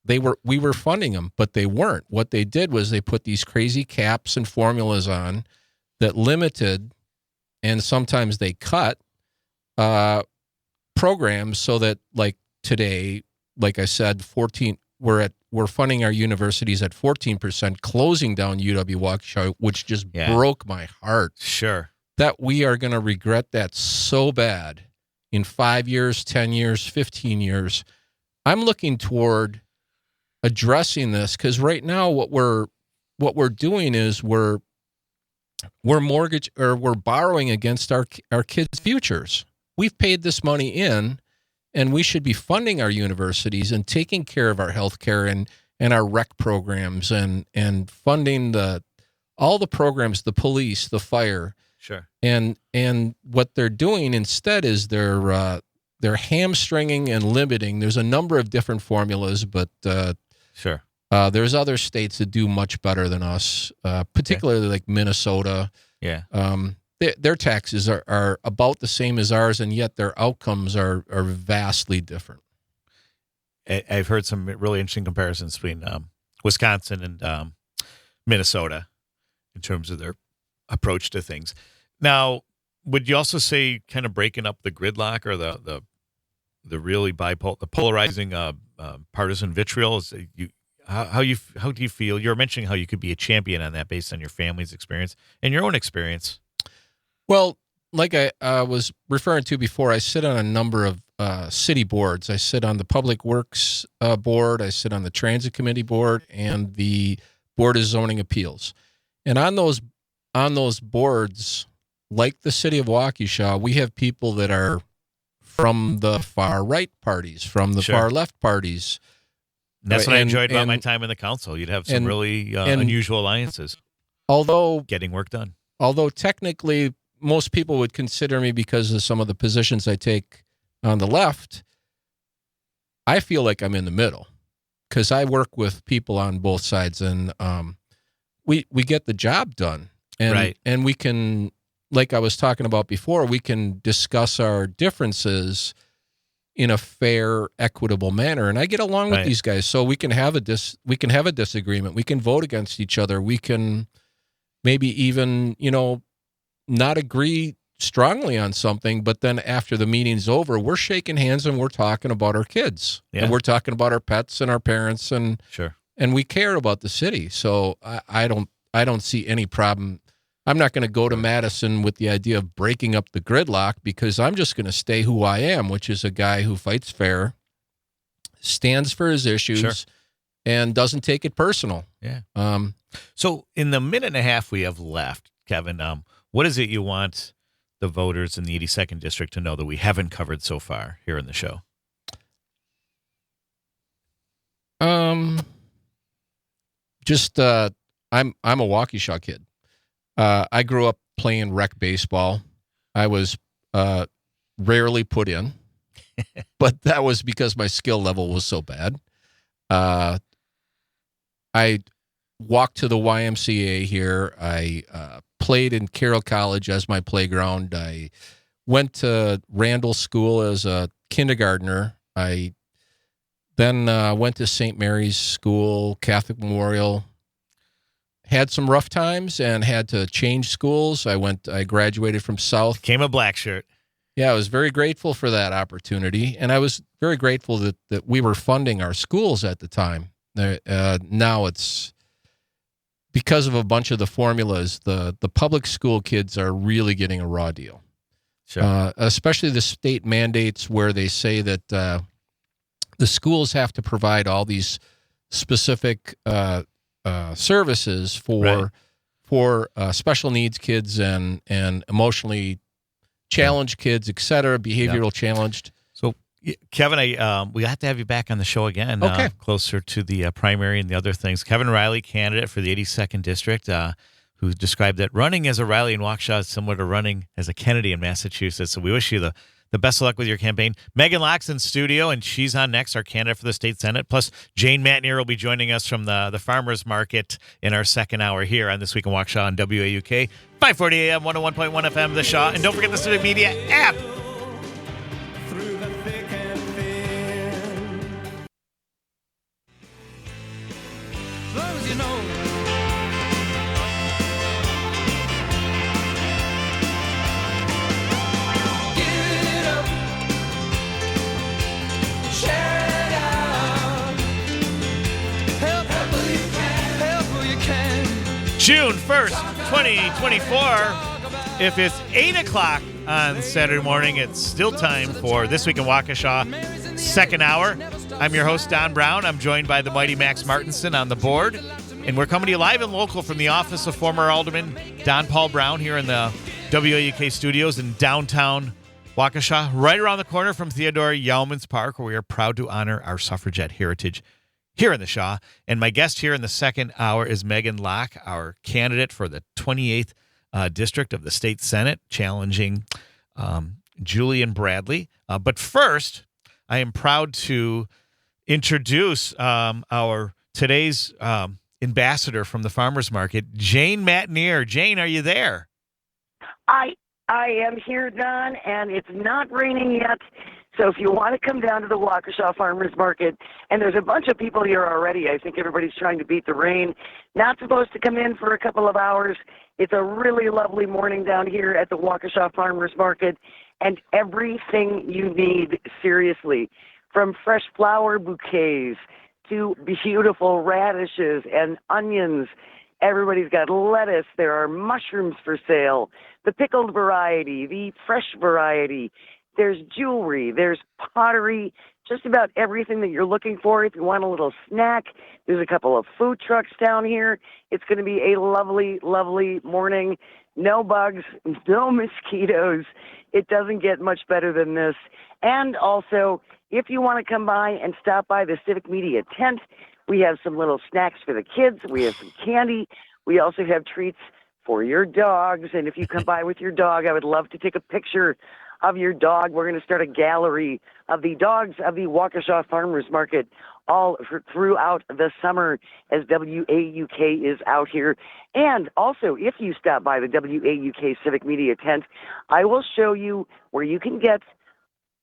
we were funding them, but they weren't. What they did was they put these crazy caps and formulas on that limited, and sometimes they cut programs, so that, like today, like I said, we're funding our universities at 14%, closing down UW-Waukesha, which just broke my heart. Sure. That we are going to regret that so bad in 5 years, 10 years, 15 years. I'm looking toward addressing this, because right now what we're doing is we're borrowing against our kids' futures. We've paid this money in, and we should be funding our universities and taking care of our healthcare and our rec programs and funding all the programs, the police, the fire. Sure. And what they're doing instead is they're hamstringing and limiting. There's a number of different formulas, but sure. There's other states that do much better than us, particularly like Minnesota. Yeah. Their taxes are about the same as ours, and yet their outcomes are vastly different. I've heard some really interesting comparisons between Wisconsin and Minnesota in terms of their approach to things. Now, would you also say kind of breaking up the gridlock or the really the polarizing partisan vitriol? How do you feel? You're mentioning how you could be a champion on that based on your family's experience and your own experience. Well, like I was referring to before, I sit on a number of city boards. I sit on the Public Works board, I sit on the Transit Committee board, and the Board of Zoning Appeals. And on those boards, like the city of Waukesha, we have people that are from the far right parties, from the far left parties. That's what I enjoyed about my time in the council. You'd have some really unusual alliances. Getting work done. Although technically most people would consider me, because of some of the positions I take on the left, I feel like I'm in the middle, because I work with people on both sides, and we get the job done. And we can, like I was talking about before, we can discuss our differences in a fair, equitable manner. And I get along with these guys, so we can have a disagreement. We can vote against each other. We can maybe even, not agree strongly on something, but then after the meeting's over, we're shaking hands and we're talking about our kids, and we're talking about our pets and our parents, and we care about the city. So I don't see any problem. I'm not going to go to Madison with the idea of breaking up the gridlock, because I'm just going to stay who I am, which is a guy who fights fair, stands for his issues, and doesn't take it personal. Yeah. So in the minute and a half we have left, Kevin, what is it you want the voters in the 82nd district to know that we haven't covered so far here in the show? I'm a Waukesha kid. I grew up playing rec baseball. I was rarely put in, but that was because my skill level was so bad. I walked to the YMCA here. I played in Carroll College as my playground. I went to Randall School as a kindergartner. I then went to St. Mary's School, Catholic Memorial. Had some rough times and had to change schools. I graduated from South. Became a black shirt. Yeah, I was very grateful for that opportunity. And I was very grateful that we were funding our schools at the time. Now it's because of a bunch of the formulas, the public school kids are really getting a raw deal. Sure. Especially the state mandates where they say that the schools have to provide all these specific services for for special needs kids and emotionally challenged kids, et cetera, behavioral challenged. So, Kevin, we have to have you back on the show again. Okay. Closer to the primary and the other things. Kevin Reilly, candidate for the 82nd District, who described that running as a Reilly in Waukesha is similar to running as a Kennedy in Massachusetts. So we wish you the best of luck with your campaign. Megan Lach's in studio, and she's on next, our candidate for the state Senate. Plus, Jane Matnier will be joining us from the farmers market in our second hour here on This Week in Waukesha on WAUK, 540 AM, 101.1 FM, The Shaw. And don't forget the Civic Media app. Through the thick and thin. As long as you know. June 1st, 2024. If it's 8 o'clock on Saturday morning, it's still time for This Week in Waukesha, second hour. I'm your host, Don Brown. I'm joined by the mighty Max Martinson on the board. And we're coming to you live and local from the office of former Alderman Don Paul Brown here in the WAUK studios in downtown Waukesha, right around the corner from Theodore Yeomans Park, where we are proud to honor our suffragette heritage here in the Shaw. And my guest here in the second hour is Megan Lach, our candidate for the 28th District of the State Senate, challenging Julian Bradley. But first, I am proud to introduce our today's ambassador from the farmers market, Jane Matnier. Jane, are you there? I am here, Don, and it's not raining yet. So if you want to come down to the Waukesha Farmers Market, and there's a bunch of people here already, I think everybody's trying to beat the rain. Not supposed to come in for a couple of hours. It's a really lovely morning down here at the Waukesha Farmers Market, and everything you need, seriously, from fresh flower bouquets to beautiful radishes and onions. Everybody's got lettuce. There are mushrooms for sale, the pickled variety, the fresh variety. There's jewelry, there's pottery, just about everything that you're looking for. If you want a little snack, there's a couple of food trucks down here. It's going to be a lovely, lovely morning. No bugs, no mosquitoes. It doesn't get much better than this. And also, if you want to come by and stop by the Civic Media tent, we have some little snacks for the kids. We have some candy. We also have treats for your dogs. And if you come by with your dog, I would love to take a picture of your dog. We're going to start a gallery of the dogs of the Waukesha Farmers Market all throughout the summer as WAUK is out here. And also, if you stop by the WAUK Civic Media tent, I will show you where you can get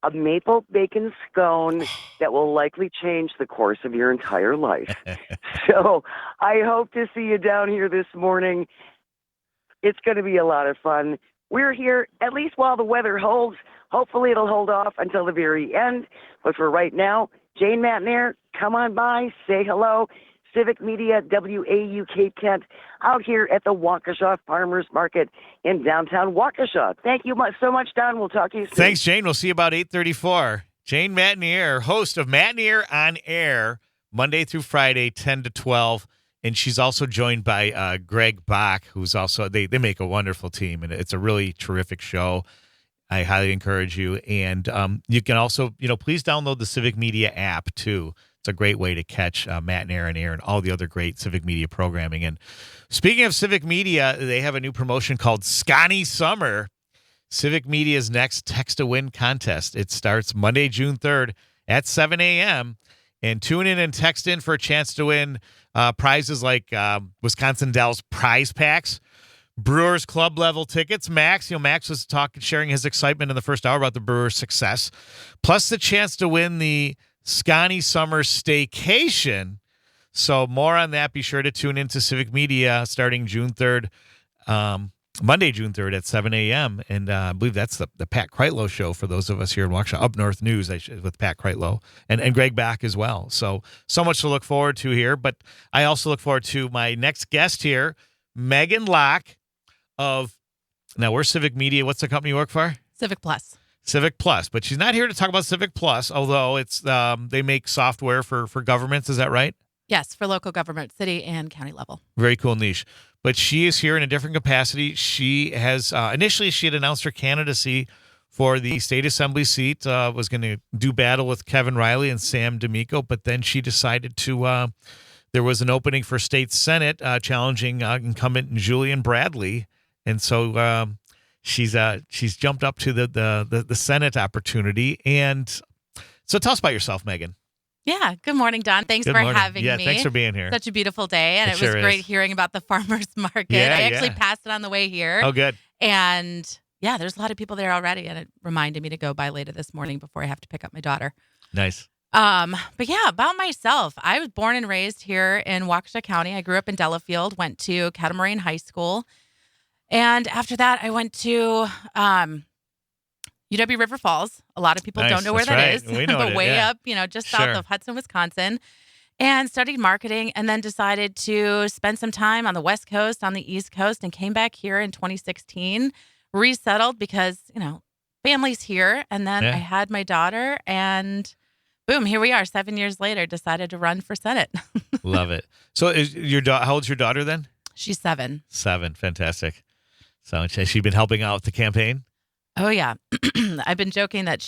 a maple bacon scone that will likely change the course of your entire life. So I hope to see you down here this morning. It's going to be a lot of fun. We're here at least while the weather holds. Hopefully it'll hold off until the very end. But for right now, Jane Matnier, come on by, say hello. Civic Media WAUK tent out here at the Waukesha Farmers Market in downtown Waukesha. Thank you so much, Don. We'll talk to you soon. Thanks, Jane. We'll see you about 8:34. Jane Matnier, host of Matnier on Air, Monday through Friday, 10 to 12. And she's also joined by Greg Bach, who's also, they make a wonderful team, and it's a really terrific show. I highly encourage you. And you can also, please download the Civic Media app, too. It's a great way to catch Matnier on Air and all the other great Civic Media programming. And speaking of Civic Media, they have a new promotion called Scotty Summer, Civic Media's next Text-to-Win contest. It starts Monday, June 3rd at 7 a.m., and tune in and text in for a chance to win prizes like Wisconsin Dells prize packs, Brewers Club level tickets. Max was sharing his excitement in the first hour about the Brewers' success, plus the chance to win the Scotty Summer Staycation. So more on that. Be sure to tune into Civic Media starting June 3rd, Monday, June 3rd at 7 a.m. And I believe that's the Pat Kreitlow show for those of us here in Waukesha, Up North News with Pat Kreitlow and Greg Bach as well. So much to look forward to here. But I also look forward to my next guest here, Megan Lach now we're Civic Media. What's the company you work for? Civic Plus. Civic Plus. But she's not here to talk about Civic Plus, although it's they make software for governments. Is that right? Yes, for local government, city and county level. Very cool niche. but she is here in a different capacity. She has initially she had announced her candidacy for the state assembly seat, was going to do battle with Kevin Reilly and Sam D'Amico, but then she decided to, there was an opening for state senate challenging incumbent Julian Bradley. And so she's jumped up to the Senate opportunity. And so tell us about yourself, Megan. Yeah. Good morning, Don. Thanks Good for morning. having Yeah, me. thanks for being here. Such a beautiful day. And It it was sure great is. hearing about the farmer's market. Yeah, I actually yeah. passed it on the way here. Oh, good. And yeah, there's a lot of people there already. And it reminded me to go by later this morning before I have to pick up my daughter. Nice. But yeah, about myself. I was born and raised here in Waukesha County. I grew up in Delafield, went to Kettle Moraine High School. And after that, I went to UW River Falls. A lot of people Nice. don't know where That's that right. is, We know but it, way yeah. up, just Sure. south of Hudson, Wisconsin. And studied marketing and then decided to spend some time on the West Coast, on the East Coast, and came back here in 2016, resettled because, family's here. And then Yeah. I had my daughter and boom, here we are 7 years later, decided to run for Senate. Love it. So is how old's your daughter then? She's 7. 7. Fantastic. So has she been helping out with the campaign? Oh, yeah. I've been joking that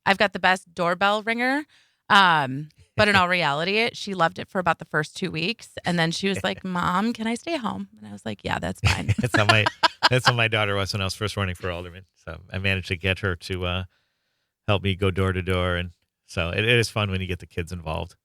I've got the best doorbell ringer. But in all reality, she loved it for about the first 2 weeks. And then she was like, Mom, can I stay home? And I was like, yeah, that's fine. That's how my daughter was when I was first running for alderman. So I managed to get her to help me go door to door. And so it is fun when you get the kids involved.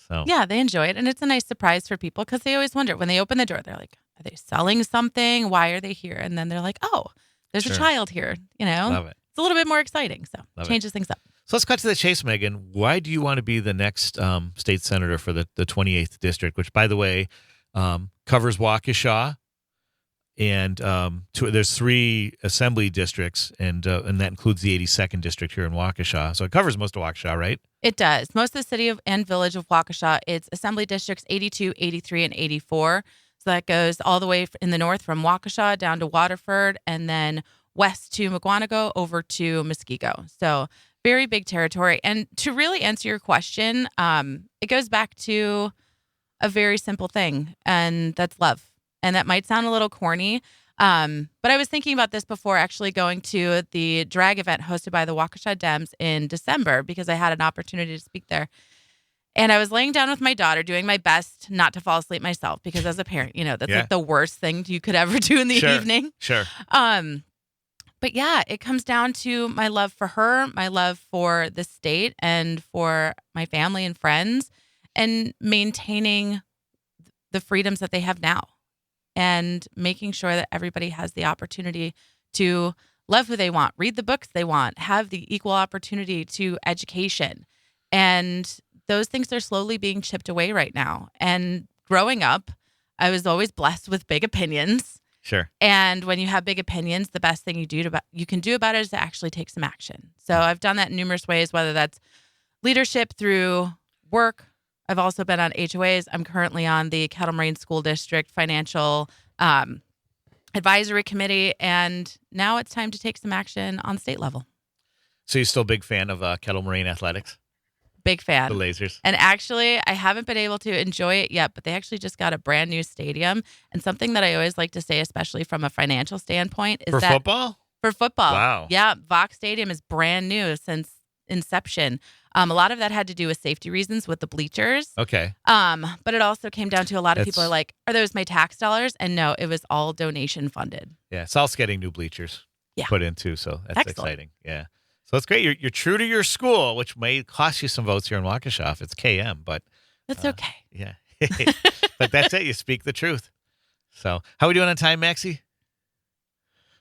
So Yeah, they enjoy it. And it's a nice surprise for people because they always wonder when they open the door, they're like, are they selling something? Why are they here? And then they're like, oh, there's Sure. a child here. Love it. It's a little bit more exciting. So Love it. changes things up. So let's cut to the chase, Megan. Why do you want to be the next state senator for the 28th district, which, by the way, covers Waukesha, and there's 3 assembly districts, and that includes the 82nd district here in Waukesha. So it covers most of Waukesha, right? It does. Most of the city and village of Waukesha, it's assembly districts 82, 83, and 84. So that goes all the way in the north from Waukesha down to Waterford and then west to McGuanago over to Muskego. So very big territory. And to really answer your question, it goes back to a very simple thing, and that's love. And that might sound a little corny, but I was thinking about this before actually going to the drag event hosted by the Waukesha Dems in December because I had an opportunity to speak there. And I was laying down with my daughter, doing my best not to fall asleep myself because as a parent, that's Yeah. like the worst thing you could ever do in the Sure. evening. Sure. But yeah, it comes down to my love for her, my love for the state and for my family and friends, and maintaining the freedoms that they have now and making sure that everybody has the opportunity to love who they want, read the books they want, have the equal opportunity to education. And those things are slowly being chipped away right now. And growing up, I was always blessed with big opinions. Sure. And when you have big opinions, the best thing you can do about it is to actually take some action. So I've done that in numerous ways, whether that's leadership through work. I've also been on HOAs. I'm currently on the Kettle Moraine School District Financial Advisory Committee. And now it's time to take some action on state level. So you're still a big fan of Kettle Moraine Athletics? Big fan. The Lasers. And actually, I haven't been able to enjoy it yet, but they actually just got a brand new stadium. And something that I always like to say, especially from a financial standpoint, is For that football? for football. Wow. Yeah, Vox Stadium is brand new since inception. A lot of that had to do with safety reasons with the bleachers. Okay. But it also came down to a lot of people That's- are like, are those my tax dollars? And no, it was all donation funded. Yeah. Sal's getting new bleachers Yeah. put into, so that's Excellent. exciting. Yeah. So it's great. You're true to your school, which may cost you some votes here in Waukesha if it's KM, but That's okay. yeah. But that's it. You speak the truth. So how are we doing on time, Maxie?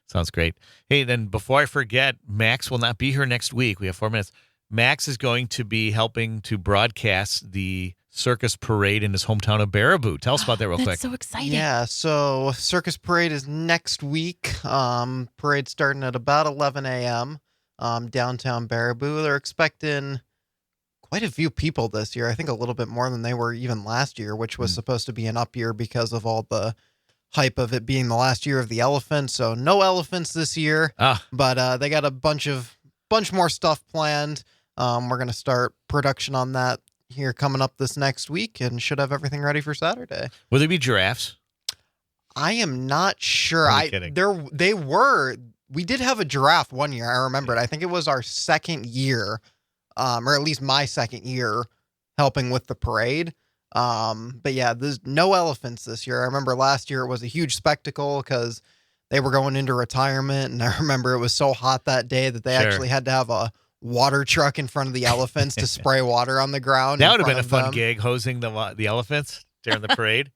Sounds great. Hey, then before I forget, Max will not be here next week. We have 4 minutes. Max is going to be helping to broadcast the circus parade in his hometown of Baraboo. Tell us about that real That's quick. so exciting. Yeah, so Circus Parade is next week. Parade starting at about 11 a.m. Downtown Baraboo. They're expecting quite a few people this year. I think a little bit more than they were even last year, which was supposed to be an up year because of all the hype of it being the last year of the elephant. So no elephants this year, but they got a bunch more stuff planned. We're going to start production on that here coming up this next week and should have everything ready for Saturday. Will there be giraffes? I am not sure. I'm kidding. We did have a giraffe one year. I remember it. I think it was our second year, or at least my second year helping with the parade. But yeah, there's no elephants this year. I remember last year it was a huge spectacle because they were going into retirement, and I remember it was so hot that day that they Sure. actually had to have a water truck in front of the elephants to spray water on the ground. That in would have been a front fun of them. gig, hosing the elephants during the parade.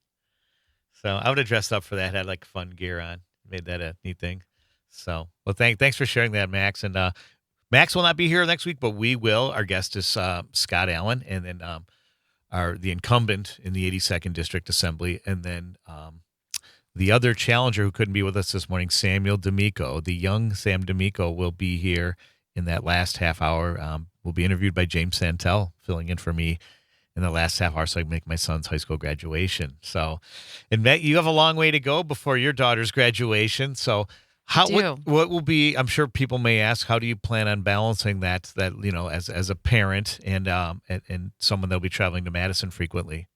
So I would have dressed up for that, had like fun gear on, made that a neat thing. So, well, thanks for sharing that, Max. And Max will not be here next week, but we will. Our guest is Scott Allen, and then the incumbent in the 82nd District Assembly, and then the other challenger who couldn't be with us this morning, Samuel D'Amico. The young Sam D'Amico will be here in that last half hour. Will be interviewed by James Santel, filling in for me in the last half hour so I can make my son's high school graduation. So, and Matt, you have a long way to go before your daughter's graduation. So what will be, I'm sure people may ask, how do you plan on balancing that as a parent and someone that'll be traveling to Madison frequently?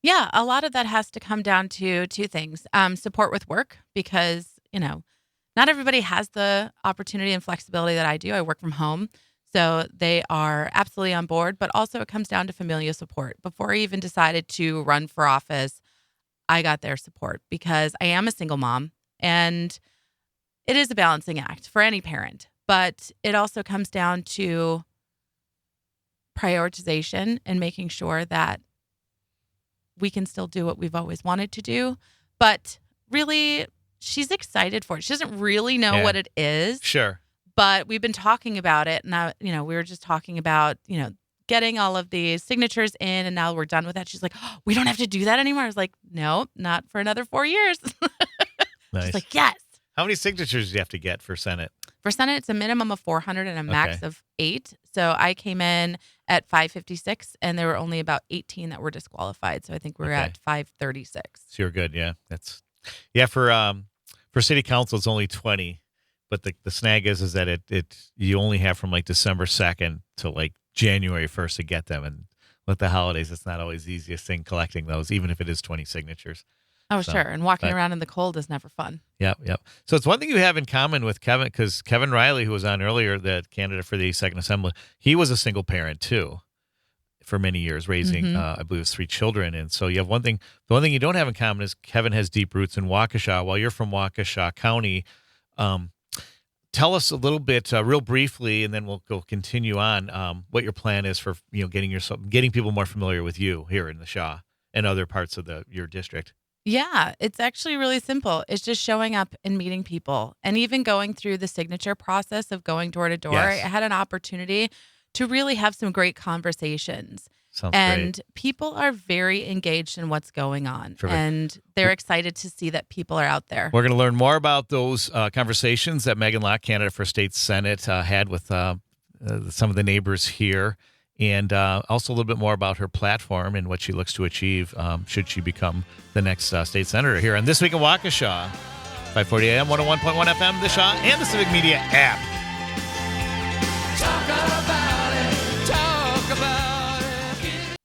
Yeah, a lot of that has to come down to two things. Support with work, because, not everybody has the opportunity and flexibility that I do. I work from home, so they are absolutely on board, but also it comes down to familial support. Before I even decided to run for office, I got their support because I am a single mom, and it is a balancing act for any parent, but it also comes down to prioritization and making sure that we can still do what we've always wanted to do. But really, she's excited for it. She doesn't really know what it is. Sure. But we've been talking about it. And we were just talking about, getting all of the signatures in, and now we're done with that. She's like, oh, we don't have to do that anymore. I was like, no, not for another 4 years. Nice. She's like, yes. How many signatures do you have to get for Senate? For Senate, it's a minimum of 400 and a max of 8. So I came in at 556, and there were only about 18 that were disqualified. So I think we're at 536. So you're good, yeah. For city council, it's only 20, but the snag is that it you only have from like December 2nd to like January 1st to get them, and with the holidays, it's not always the easiest thing collecting those, even if it is 20 signatures. Oh, sure. And walking around in the cold is never fun. Yep. So it's one thing you have in common with Kevin, because Kevin Reilly, who was on earlier, the candidate for the 82nd Assembly, he was a single parent too for many years, raising, I believe it was 3 children. And so you have one thing. The one thing you don't have in common is Kevin has deep roots in Waukesha. While you're from Waukesha County, tell us a little bit, real briefly, and then we'll go continue on what your plan is for getting people more familiar with you here in the Shaw and other parts of your district. Yeah, it's actually really simple. It's just showing up and meeting people, and even going through the signature process of going door to door. Yes. I had an opportunity to really have some great conversations. Sounds and great. people are very engaged in what's going on. Terrific. And they're excited to see that people are out there. We're going to learn more about those conversations that Megan Lach, candidate for state Senate, had with some of the neighbors here, and also a little bit more about her platform and what she looks to achieve should she become the next state senator here on This Week in Waukesha, 540 AM, 101.1 FM, The Shaw, and the Civic Media app. Talk about it. Talk about it.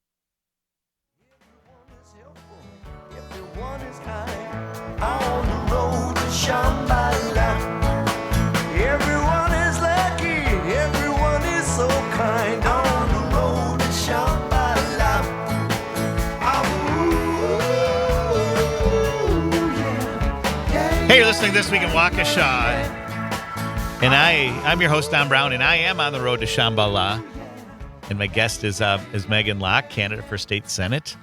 Everyone is kind on the road to Shambhala. Everyone is lucky. Everyone is so kind on the road to Shambhala. Hey, you're listening This Week in Waukesha, and I'm your host, Don Brown, and I am on the road to Shambhala. And my guest is Megan Lach, candidate for state Senate,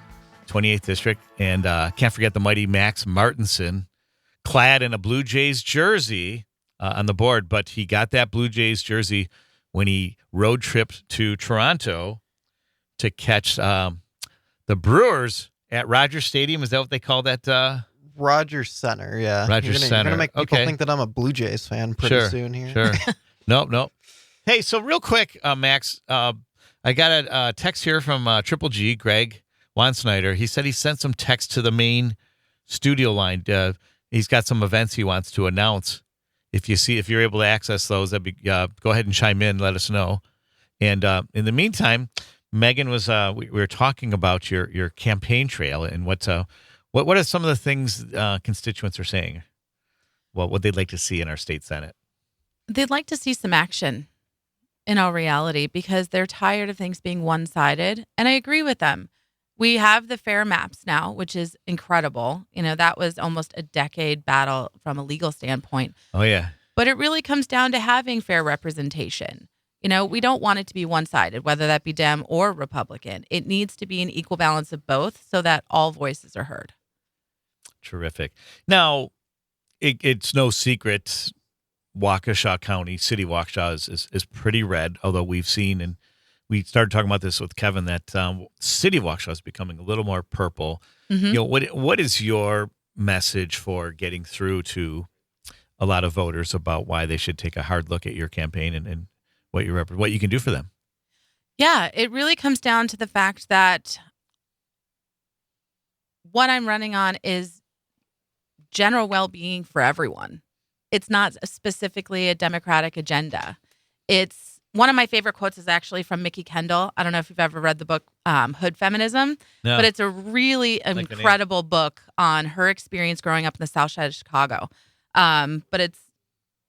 28th District, and can't forget the mighty Max Martinson, clad in a Blue Jays jersey on the board. But he got that Blue Jays jersey when he road tripped to Toronto to catch the Brewers at Rogers Stadium. Is that what they call that? Rogers Center, yeah. Rogers You're Center. gonna make people Okay. think that I'm a Blue Jays fan pretty soon here. Sure. Nope. Hey, so real quick, Max, I got a text here from Triple G, Greg Wansnyder. He said he sent some text to the main studio line. He's got some events he wants to announce. If you're able to access those, that'd be, go ahead and chime in, let us know. And in the meantime, Megan was we were talking about your campaign trail and What are some of the things constituents are saying? What would they like to see in our state Senate? They'd like to see some action in all reality because they're tired of things being one-sided. And I agree with them. We have the fair maps now, which is incredible. That was almost a decade battle from a legal standpoint. Oh, yeah. But it really comes down to having fair representation. We don't want it to be one-sided, whether that be Dem or Republican. It needs to be an equal balance of both so that all voices are heard. Terrific. Now, it's no secret Waukesha County, City of Waukesha is pretty red, although we've seen, and we started talking about this with Kevin, that City of Waukesha is becoming a little more purple. Mm-hmm. What is your message for getting through to a lot of voters about why they should take a hard look at your campaign and what you can do for them? Yeah, it really comes down to the fact that what I'm running on is general well-being for everyone. It's not specifically a Democratic agenda. It's one of my favorite quotes is actually from Mickey Kendall. I don't know if you've ever read the book Hood Feminism, No. but it's a really incredible book on her experience growing up in the South Side of Chicago. But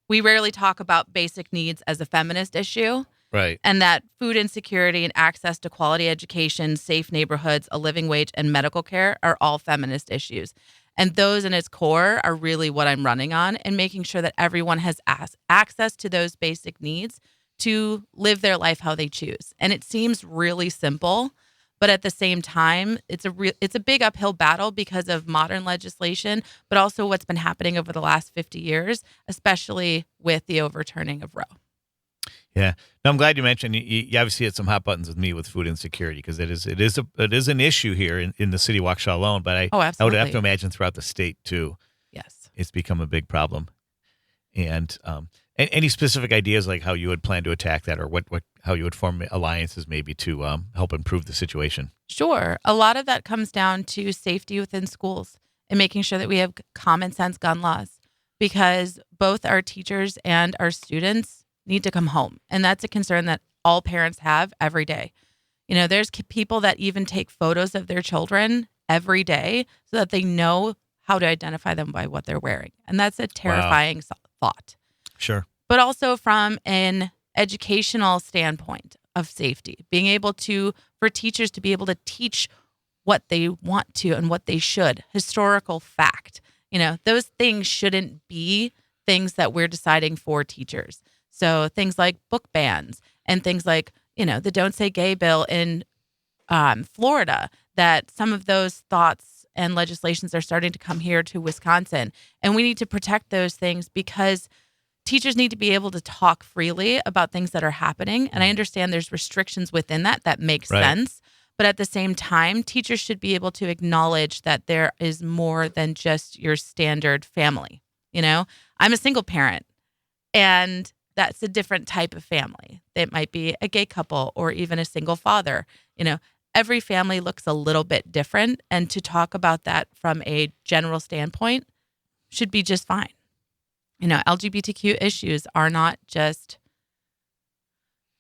we rarely talk about basic needs as a feminist issue. Right. And that food insecurity and access to quality education, safe neighborhoods, a living wage, and medical care are all feminist issues. And those in its core are really what I'm running on, and making sure that everyone has access to those basic needs to live their life how they choose. And it seems really simple, but at the same time, it's a big uphill battle because of modern legislation, but also what's been happening over the last 50 years, especially with the overturning of Roe. Yeah. No, I'm glad you mentioned you obviously had some hot buttons with me with food insecurity because it is an issue here in the city of Waukesha alone, but I would have to imagine throughout the state too. Yes. It's become a big problem. And any specific ideas like how you would plan to attack that, or how you would form alliances maybe to help improve the situation? Sure. A lot of that comes down to safety within schools and making sure that we have common sense gun laws, because both our teachers and our students need to come home. And that's a concern that all parents have every day. There's people that even take photos of their children every day so that they know how to identify them by what they're wearing. And that's a terrifying thought. Sure. But also from an educational standpoint of safety, being able for teachers to be able to teach what they want to and what they should, historical fact. Those things shouldn't be things that we're deciding for teachers. So things like book bans and things like, the Don't Say Gay bill in Florida, that some of those thoughts and legislations are starting to come here to Wisconsin. And we need to protect those things because teachers need to be able to talk freely about things that are happening. And I understand there's restrictions within that makes sense. But at the same time, teachers should be able to acknowledge that there is more than just your standard family. I'm a single parent, and that's a different type of family. It might be a gay couple or even a single father. Every family looks a little bit different. And to talk about that from a general standpoint should be just fine. LGBTQ issues are not just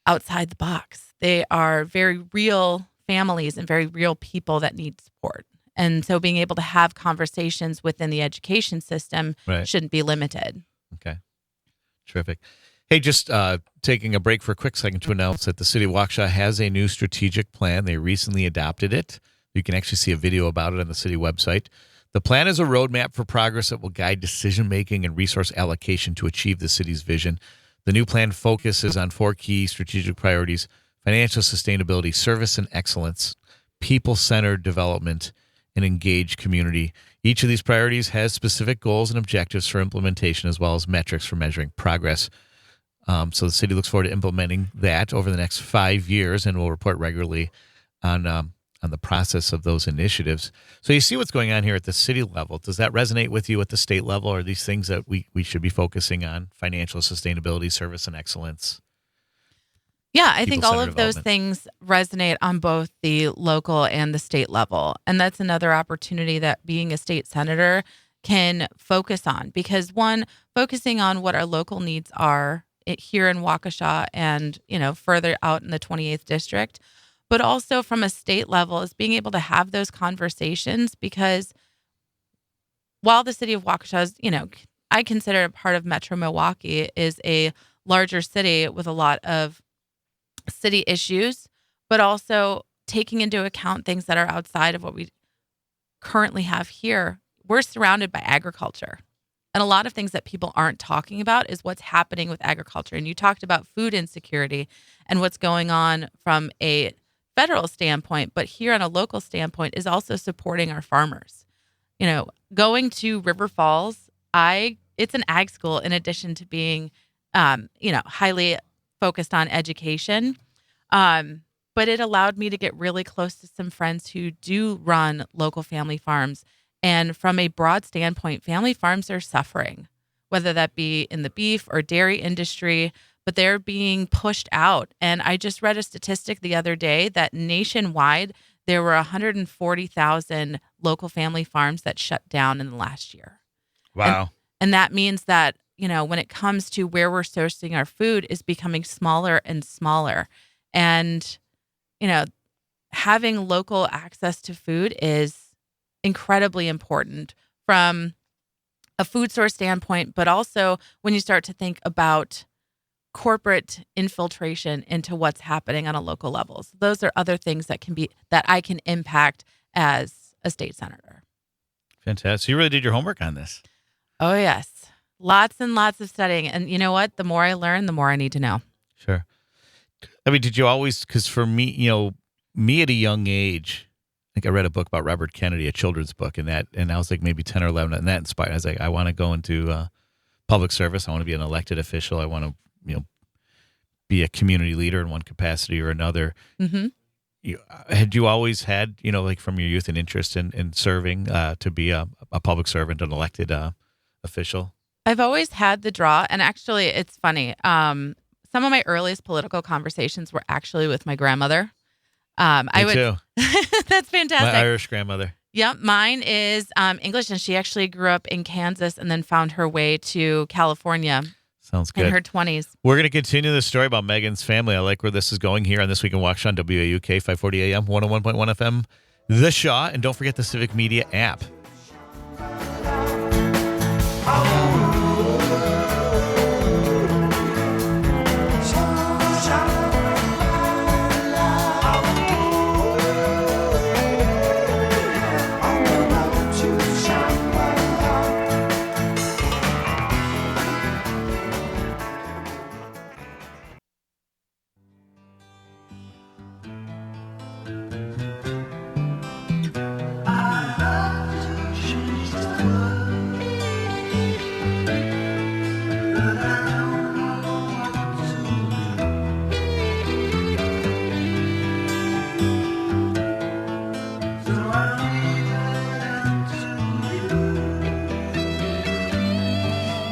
outside the box. They are very real families and very real people that need support. And so being able to have conversations within the education system shouldn't be limited. Okay. Terrific. Hey, just taking a break for a quick second to announce that the City of Waukesha has a new strategic plan. They recently adopted it. You can actually see a video about it on the city website. The plan is a roadmap for progress that will guide decision-making and resource allocation to achieve the city's vision. The new plan focuses on 4 key strategic priorities: financial sustainability, service and excellence, people-centered development, and engaged community. Each of these priorities has specific goals and objectives for implementation, as well as metrics for measuring progress. So the city looks forward to implementing that over the next 5 years, and will report regularly on the process of those initiatives. So you see what's going on here at the city level. Does that resonate with you at the state level? Are these things that we should be focusing on? Financial sustainability, service and excellence? Yeah, I think all of those things resonate on both the local and the state level. And that's another opportunity that being a state senator can focus on, because one, focusing on what our local needs are here in Waukesha and, further out in the 28th district, but also from a state level is being able to have those conversations, because while the city of Waukesha is, I consider it part of Metro Milwaukee, is a larger city with a lot of city issues, but also taking into account things that are outside of what we currently have here. We're surrounded by agriculture. And a lot of things that people aren't talking about is what's happening with agriculture. And you talked about food insecurity and what's going on from a federal standpoint, but here on a local standpoint is also supporting our farmers. Going to River Falls, it's an ag school in addition to being, highly focused on education. But it allowed me to get really close to some friends who do run local family farms. And from a broad standpoint, family farms are suffering, whether that be in the beef or dairy industry, but they're being pushed out. And I just read a statistic the other day that nationwide, there were 140,000 local family farms that shut down in the last year. Wow. And that means that, when it comes to where we're sourcing our food is becoming smaller and smaller. And having local access to food is incredibly important from a food source standpoint, but also when you start to think about corporate infiltration into what's happening on a local level. So those are other things that I can impact as a state senator. Fantastic. So you really did your homework on this. Oh, yes. Lots and lots of studying. And you know what? The more I learn, the more I need to know. Sure. I mean, did you always, because for me, me at a young age, I think I read a book about Robert Kennedy, a children's book, and I was like maybe 10 or 11, and that inspired. I was like, I want to go into public service. I want to be an elected official. I want to, be a community leader in one capacity or another. Mm-hmm. Had you always had, like from your youth, an interest in serving to be a public servant, an elected official? I've always had the draw, and actually, it's funny. Some of my earliest political conversations were actually with my grandmother. Me too. That's fantastic. My Irish grandmother. Yep, mine is English, and she actually grew up in Kansas and then found her way to California. Sounds good. In her 20s. We're going to continue the story about Megan's family. I like where this is going here on This Week in Waukesha on WAUK 540 AM, 101.1 FM, The Shaw. And don't forget the Civic Media app.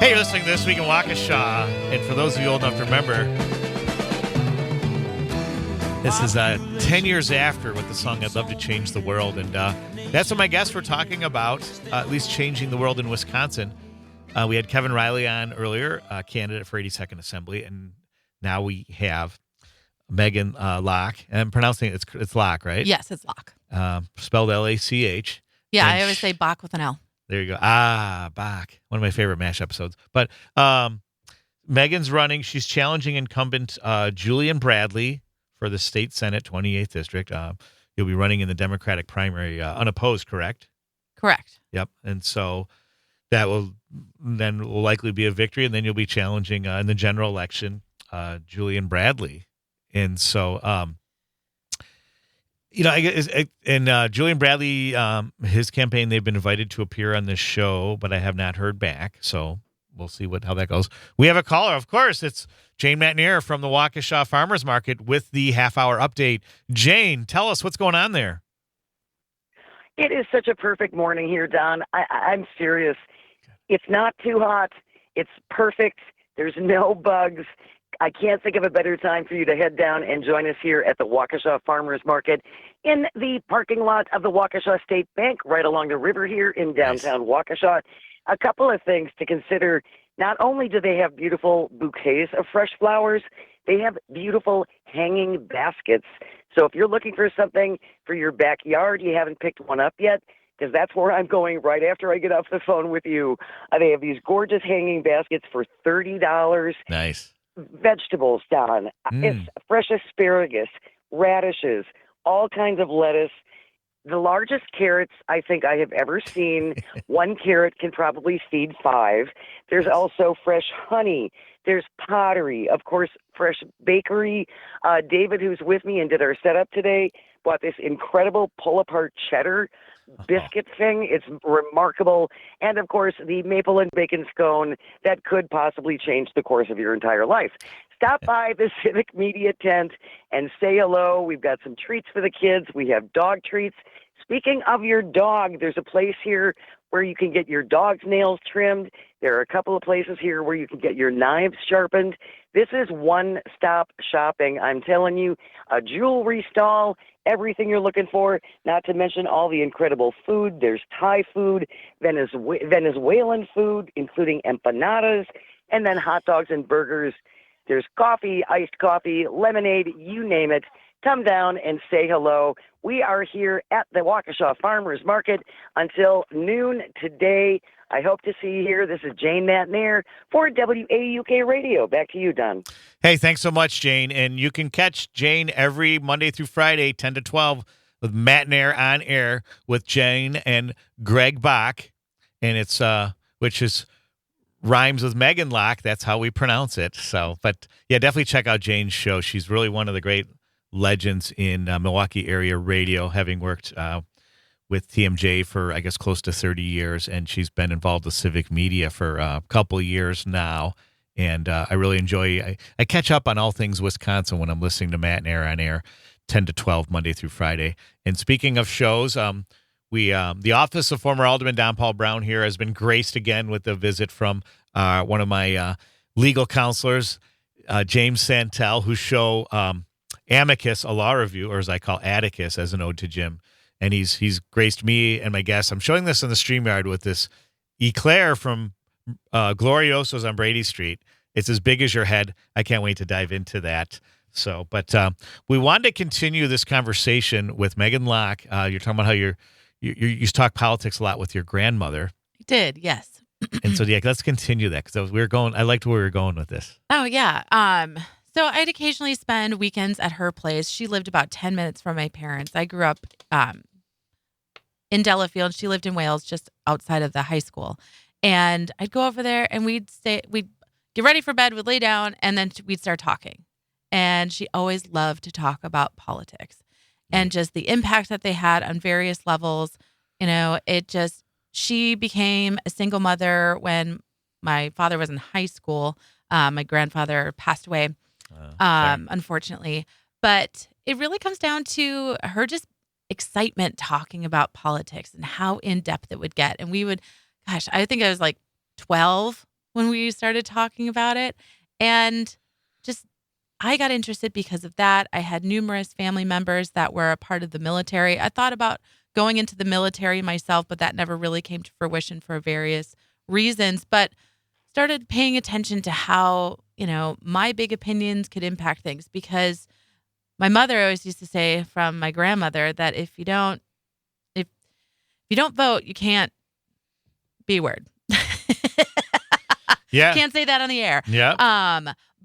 Hey, you're listening to This Week in Waukesha, and for those of you old enough to remember, this is 10 years after with the song I'd Love to Change the World, and that's what my guests were talking about, at least changing the world in Wisconsin. We had Kevin Reilly on earlier, candidate for 82nd Assembly, and now we have Megan Lach, and I'm pronouncing it, it's Lach, right? Yes, it's Lach. Spelled L-A-C-H. Yeah, And I always say Bach with an L. There you go. Bach. One of my favorite MASH episodes. But Megan's running. She's challenging incumbent Julian Bradley for the State Senate 28th District. You'll be running in the Democratic primary unopposed, correct? Correct. Yep. And so that will likely be a victory, and then you'll be challenging in the general election Julian Bradley. And so Julian Bradley, his campaign, they've been invited to appear on this show, but I have not heard back. So we'll see how that goes. We have a caller, of course. It's Jane Matnier from the Waukesha Farmers Market with the half-hour update. Jane, tell us what's going on there. It is such a perfect morning here, Don. I'm serious. It's not too hot. It's perfect. There's no bugs. I can't think of a better time for you to head down and join us here at the Waukesha Farmers Market in the parking lot of the Waukesha State Bank right along the river here in downtown Waukesha. A couple of things to consider. Not only do they have beautiful bouquets of fresh flowers, they have beautiful hanging baskets. So if you're looking for something for your backyard, you haven't picked one up yet, because that's where I'm going right after I get off the phone with you. They have these gorgeous hanging baskets for $30. Nice. Vegetables, Don. It's fresh asparagus, radishes, all kinds of lettuce. The largest carrots I think I have ever seen. One carrot can probably feed 5. There's also fresh honey. There's pottery. Of course, fresh bakery. David, who's with me and did our setup today, bought this incredible pull-apart cheddar biscuit thing. It's remarkable. And, of course, the maple and bacon scone that could possibly change the course of your entire life. Stop by the Civic Media tent and say hello. We've got some treats for the kids. We have dog treats. Speaking of your dog, there's a place here where you can get your dog's nails trimmed. There are a couple of places here where you can get your knives sharpened. This is one-stop shopping. I'm telling you, a jewelry stall, everything you're looking for, not to mention all the incredible food. There's Thai food, Venezuelan food, including empanadas, and then hot dogs and burgers. There's coffee, iced coffee, lemonade, you name it. Come down and say hello. We are here at the Waukesha Farmers Market until noon today. I hope to see you here. This is Jane Matnair for WAUK Radio. Back to you, Don. Hey, thanks so much, Jane. And you can catch Jane every Monday through Friday, 10 to 12, with Matnair on air with Jane and Greg Bach. And it's, which is rhymes with Megan Lach. That's how we pronounce it. So, but yeah, definitely check out Jane's show. She's really one of the great legends in Milwaukee area radio, having worked with TMJ for, I guess, close to 30 years. And she's been involved with Civic Media for a couple of years now. And I really enjoy, I catch up on all things Wisconsin when I'm listening to Matnair on air, 10 to 12, Monday through Friday. And speaking of shows, the office of former Alderman Don Paul Brown here has been graced again with a visit from one of my legal counselors, James Santel, whose show Amicus, a law review, or as I call Atticus, as an ode to Jim. And he's graced me and my guests. I'm showing this in the StreamYard with this eclair from Glorioso's on Brady Street. It's as big as your head. I can't wait to dive into that. So, but we wanted to continue this conversation with Megan Lach. You're talking about how you talk politics a lot with your grandmother. I did, yes. And so, yeah, let's continue that because I liked where we were going with this. Oh, yeah. So I'd occasionally spend weekends at her place. She lived about 10 minutes from my parents. I grew up in Delafield. She lived in Wales, just outside of the high school. And I'd go over there and we'd get ready for bed, we'd lay down, and then we'd start talking. And she always loved to talk about politics and just the impact that they had on various levels. You know, she became a single mother when my father was in high school. My grandfather passed away, unfortunately. But it really comes down to her just excitement talking about politics and how in-depth it would get. And I think I was like 12 when we started talking about it. And just, I got interested because of that. I had numerous family members that were a part of the military. I thought about going into the military myself, but that never really came to fruition for various reasons. But started paying attention to how, my big opinions could impact things, because my mother always used to say from my grandmother that if you don't vote, you can't B word. Yeah. Can't say that on the air. Yeah.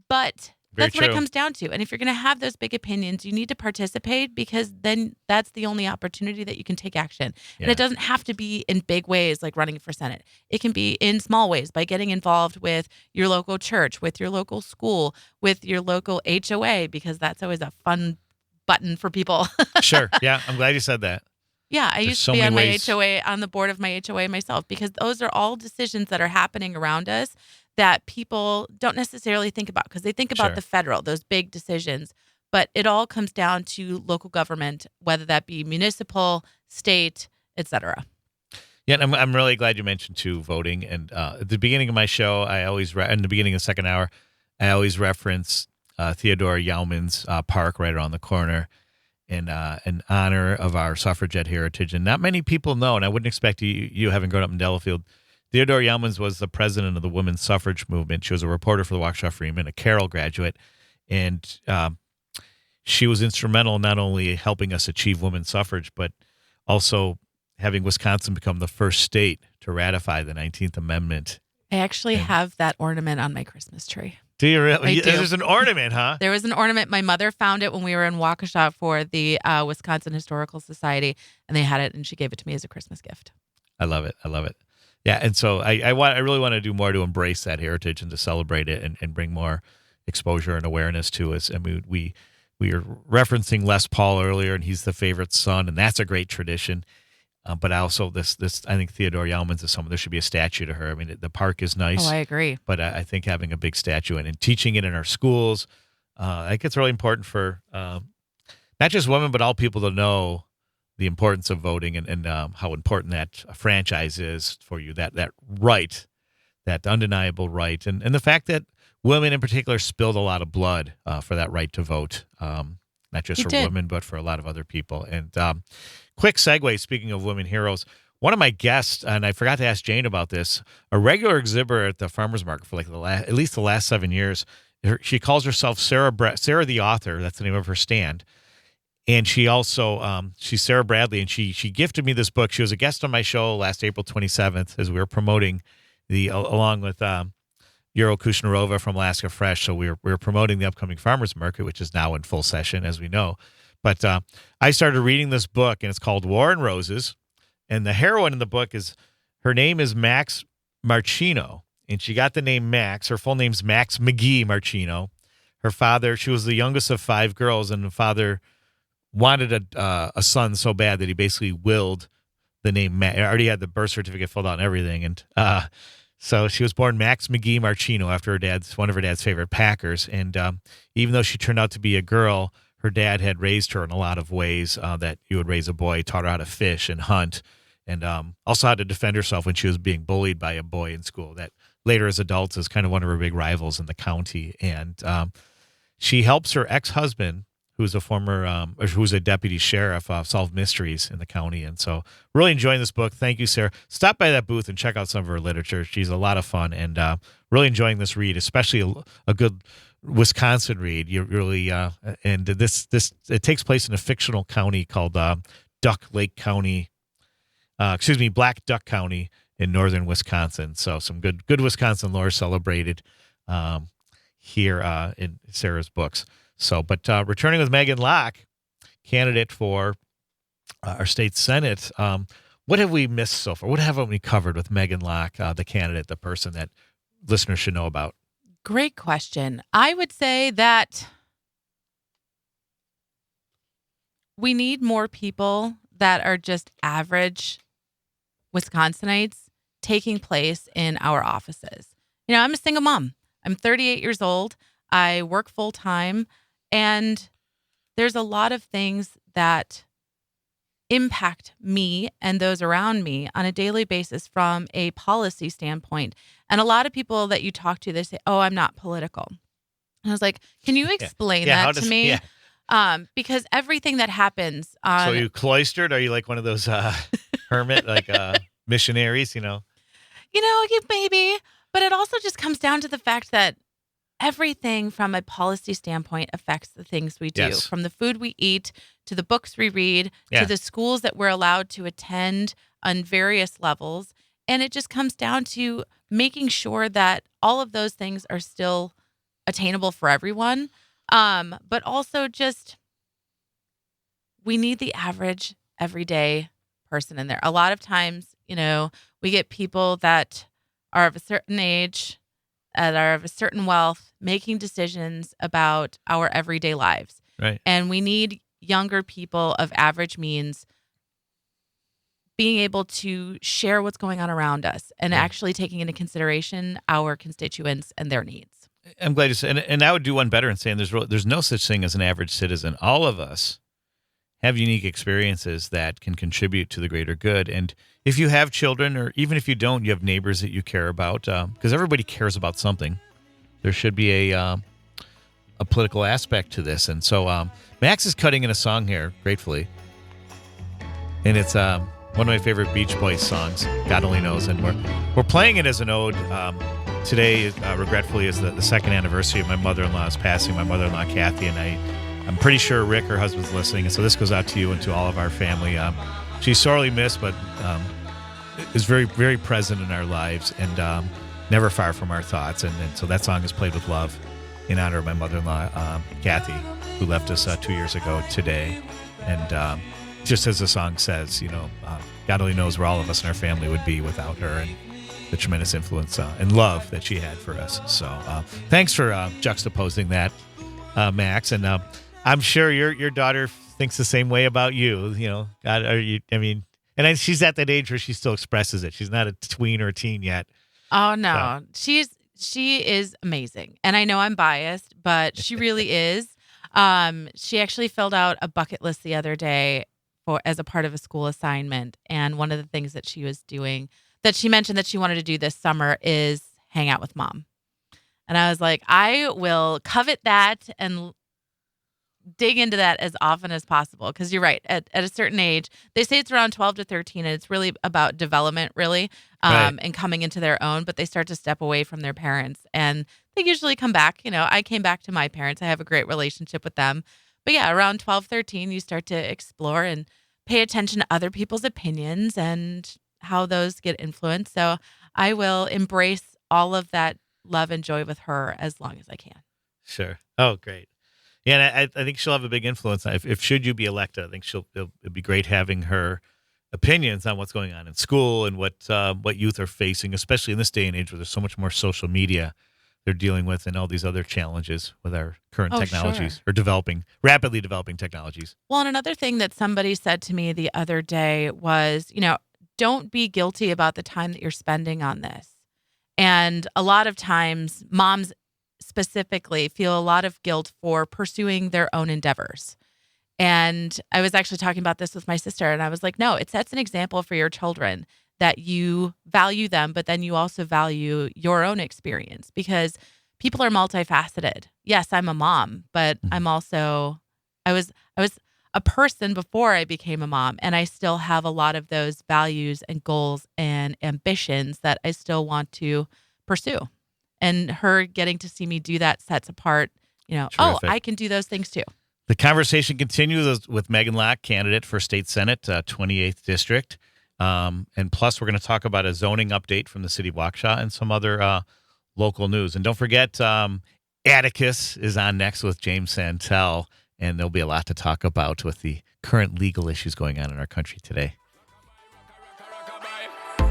But Very that's what true. it comes down to. And if you're going to have those big opinions, you need to participate, because then that's the only opportunity that you can take action. Yeah. And it doesn't have to be in big ways like running for Senate. It can be in small ways by getting involved with your local church, with your local school, with your local HOA, because that's always a fun button for people. Sure. Yeah. I'm glad you said that. Yeah, I There's used so to be many on my ways. HOA, on the board of my HOA myself, because those are all decisions that are happening around us that people don't necessarily think about, because they think about Sure. the federal, those big decisions. But it all comes down to local government, whether that be municipal, state, etc. Yeah, and I'm really glad you mentioned too voting. And at the beginning of my show, I always in the beginning of the second hour, I always reference Theodore Yauman's park right around the corner, in honor of our suffragette heritage. And not many people know, and I wouldn't expect you having grown up in Delafield, Theodore Yauman's was the president of the women's suffrage movement. She was a reporter for the Waukesha Freeman, a Carroll graduate, and she was instrumental not only helping us achieve women's suffrage, but also having Wisconsin become the first state to ratify the 19th Amendment. I actually have that ornament on my Christmas tree. Do you really? I do. There's an ornament, huh? There was an ornament. My mother found it when we were in Waukesha for the Wisconsin Historical Society, and they had it, and she gave it to me as a Christmas gift. I love it. I love it. Yeah, and so I really want to do more to embrace that heritage and to celebrate it and bring more exposure and awareness to us. I mean, we were referencing Les Paul earlier, and he's the favorite son, and that's a great tradition. But also this I think Theodore Yalman's is someone, there should be a statue to her. I mean, the park is nice. Oh, I agree. But I think having a big statue and teaching it in our schools, I think it's really important for not just women, but all people to know the importance of voting and how important that franchise is for you, that right, that undeniable right. And the fact that women in particular spilled a lot of blood for that right to vote, not just for women, but for a lot of other people. And quick segue, speaking of women heroes, one of my guests, and I forgot to ask Jane about this, a regular exhibitor at the farmer's market for like at least the last 7 years. She calls herself Sarah the Author. That's the name of her stand. And she also, she's Sarah Bradley, and she gifted me this book. She was a guest on my show last April 27th as we were promoting along with Yuro Kushnarova from Alaska Fresh. So we were promoting the upcoming farmer's market, which is now in full session, as we know. But I started reading this book, and it's called War and Roses. And the heroine in the book her name is Max Marchino, and she got the name Max. Her full name's Max McGee Marchino. Her father, she was the youngest of 5 girls, and the father wanted a son so bad that he basically willed the name Max. I already had the birth certificate filled out and everything. And so she was born Max McGee Marchino after one of her dad's favorite Packers. And even though she turned out to be a girl, her dad had raised her in a lot of ways that you would raise a boy, taught her how to fish and hunt, and also how to defend herself when she was being bullied by a boy in school that later as adults is kind of one of her big rivals in the county. And she helps her ex-husband, who's a deputy sheriff, solve mysteries in the county. And so really enjoying this book. Thank you, Sarah. Stop by that booth and check out some of her literature. She's a lot of fun, and really enjoying this read, especially a good Wisconsin read. You really and this it takes place in a fictional county called Black Duck County in northern Wisconsin. So some good Wisconsin lore celebrated here in Sarah's books. So, but returning with Megan Lach, candidate for our state senate, what have we missed so far? What haven't we covered with Megan Lach, the candidate, the person that listeners should know about? Great question. I would say that we need more people that are just average Wisconsinites taking place in our offices. You know, I'm a single mom. I'm 38 years old. I work full time, and there's a lot of things that impact me and those around me on a daily basis from a policy standpoint. And a lot of people that you talk to, they say, "Oh, I'm not political." And I was like, "Can you explain that to me?" Yeah. Because everything that happens on... So are you cloistered? Are you like one of those hermit, like missionaries, you know? Maybe. But it also just comes down to the fact that everything from a policy standpoint affects the things we do, yes. From the food we eat to the books we read, to the schools that we're allowed to attend on various levels. And it just comes down to making sure that all of those things are still attainable for everyone. But also just, we need the average everyday person in there. A lot of times, we get people that are of a certain age, that are of a certain wealth, making decisions about our everyday lives. Right. And we need younger people of average means being able to share what's going on around us and actually taking into consideration our constituents and their needs. I'm glad you said, and I would do one better in saying there's no such thing as an average citizen. All of us have unique experiences that can contribute to the greater good. And if you have children, or even if you don't, you have neighbors that you care about, because everybody cares about something. There should be a political aspect to this. And so Max is cutting in a song here, gratefully. And it's one of my favorite Beach Boys songs, God Only Knows. And we're playing it as an ode. Today, regretfully, is the second anniversary of my mother-in-law's passing, my mother-in-law, Kathy, and I'm pretty sure Rick, her husband's listening. And so this goes out to you and to all of our family. she's sorely missed, but is very, very present in our lives and never far from our thoughts. And so that song is played with love in honor of my mother-in-law, Kathy, who left us 2 years ago today. And just as the song says, God only knows where all of us and our family would be without her and the tremendous influence and love that she had for us. So thanks for juxtaposing that, Max. And I'm sure your daughter thinks the same way about you. God, she's at that age where she still expresses it. She's not a tween or a teen yet. Oh no, she is amazing, and I know I'm biased, but she really is. She actually filled out a bucket list the other day as a part of a school assignment, and one of the things that she was doing that she mentioned that she wanted to do this summer is hang out with mom. And I was like, I will covet that and dig into that as often as possible. Because you're right. At a certain age, they say it's around 12 to 13, and it's really about development, really, Right. and coming into their own. But they start to step away from their parents, and they usually come back. I came back to my parents. I have a great relationship with them. But yeah, around 12, 13, you start to explore and pay attention to other people's opinions and how those get influenced. So I will embrace all of that love and joy with her as long as I can. Sure. Oh, great. Yeah, and I think she'll have a big influence. If should you be elected, I think it'd be great having her opinions on what's going on in school and what youth are facing, especially in this day and age where there's so much more social media they're dealing with and all these other challenges with our current technologies or rapidly developing technologies. Well, and another thing that somebody said to me the other day was, don't be guilty about the time that you're spending on this. And a lot of times, moms specifically feel a lot of guilt for pursuing their own endeavors. And I was actually talking about this with my sister, and I was like, no, it sets an example for your children that you value them, but then you also value your own experience, because people are multifaceted. Yes, I'm a mom, but I was a person before I became a mom, and I still have a lot of those values and goals and ambitions that I still want to pursue. And her getting to see me do that sets apart, Terrific. I can do those things too. The conversation continues with Megan Lach, candidate for state senate, 28th district. And plus, we're going to talk about a zoning update from the city of Waukesha and some other local news. And don't forget, Atticus is on next with James Santel, and there'll be a lot to talk about with the current legal issues going on in our country today.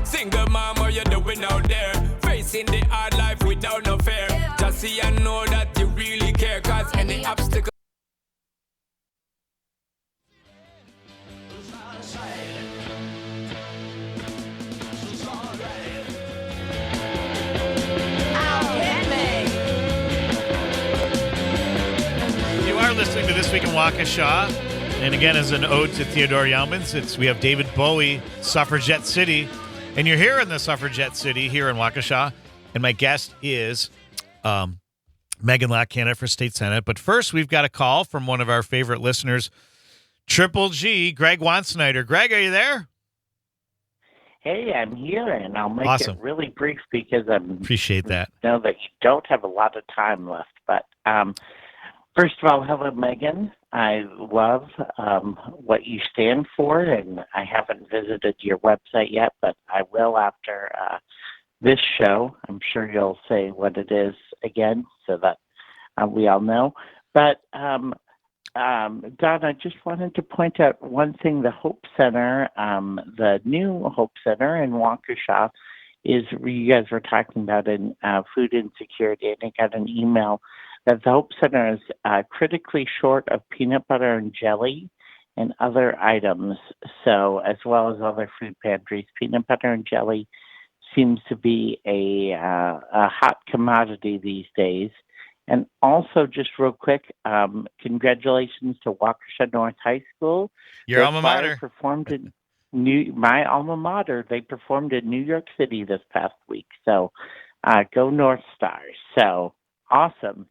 Single mom, what you doing out there? Facing the hard life without no fear. Just see and know that you really care, cause any obstacle. You are listening to This Week in Waukesha. And again, as an ode to Theodore Youmans, we have David Bowie, Suffragette City. And you're here in the Suffragette City here in Waukesha. And my guest is Megan Lach, candidate for state senate. But first, we've got a call from one of our favorite listeners, Triple G, Greg Wansnyder. Greg, are you there? Hey, I'm here, and I'll make Awesome. it really brief because I Appreciate that. know that you don't have a lot of time left. But first of all, hello, Megan. I love what you stand for, and I haven't visited your website yet, but I will after this show. I'm sure you'll say what it is again so that we all know. But Don, I just wanted to point out one thing. The Hope Center, the new Hope Center in Waukesha, is you guys were talking about in food insecurity, and I got an email that the Hope Center is critically short of peanut butter and jelly and other items, so as well as other food pantries. Peanut butter and jelly seems to be a hot commodity these days. And also, just real quick, congratulations to Waukesha North High School. Your Their alma choir mater. Performed in my alma mater. They performed in New York City this past week. So go North Stars. So awesome.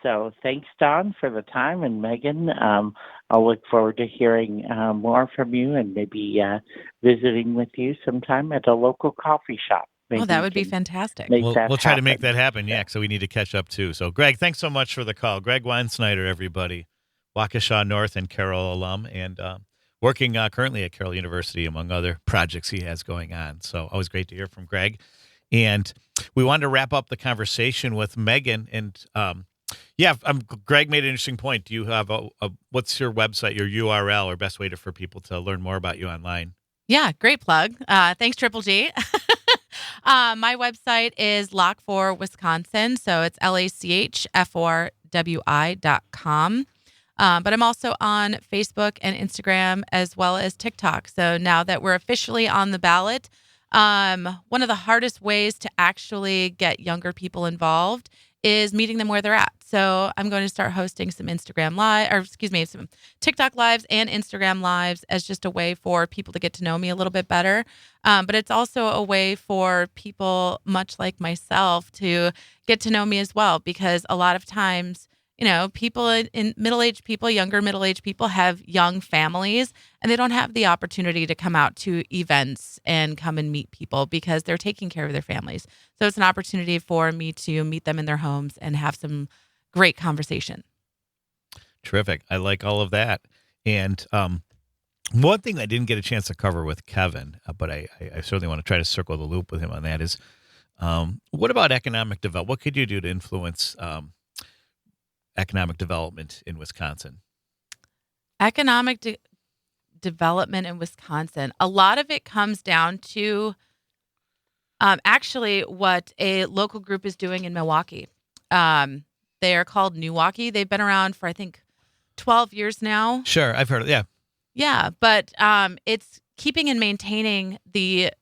So thanks, Don, for the time. And Megan, I'll look forward to hearing more from you and maybe visiting with you sometime at a local coffee shop. Maybe That we would be can fantastic. make We'll that try to make happen. that happen. Yeah, so we need to catch up too. So, Greg, thanks so much for the call. Greg Wansnyder, everybody, Waukesha North and Carroll alum, and working currently at Carroll University, among other projects he has going on. So always great to hear from Greg. And we wanted to wrap up the conversation with Megan. And Greg made an interesting point. Do you have what's your website, your URL, or best way for people to learn more about you online? Yeah, great plug. Thanks, Triple G. My website is Lach for Wisconsin. So it's LACHFORWI.com. But I'm also on Facebook and Instagram as well as TikTok. So now that we're officially on the ballot, one of the hardest ways to actually get younger people involved is meeting them where they're at. So I'm going to start hosting some some TikTok lives and Instagram lives as just a way for people to get to know me a little bit better. But it's also a way for people much like myself to get to know me as well, because a lot of times, people in middle-aged people, younger middle-aged people have young families, and they don't have the opportunity to come out to events and come and meet people because they're taking care of their families. So it's an opportunity for me to meet them in their homes and have some great conversation. Terrific. I like all of that. And one thing I didn't get a chance to cover with Kevin, but I certainly want to try to circle the loop with him on that is, what about economic development? What could you do to influence economic development in Wisconsin? Economic development in Wisconsin. A lot of it comes down to actually what a local group is doing in Milwaukee. They are called Milwaukee. They've been around for, I think, 12 years now. Sure, I've heard of it. Yeah. Yeah, but it's keeping and maintaining the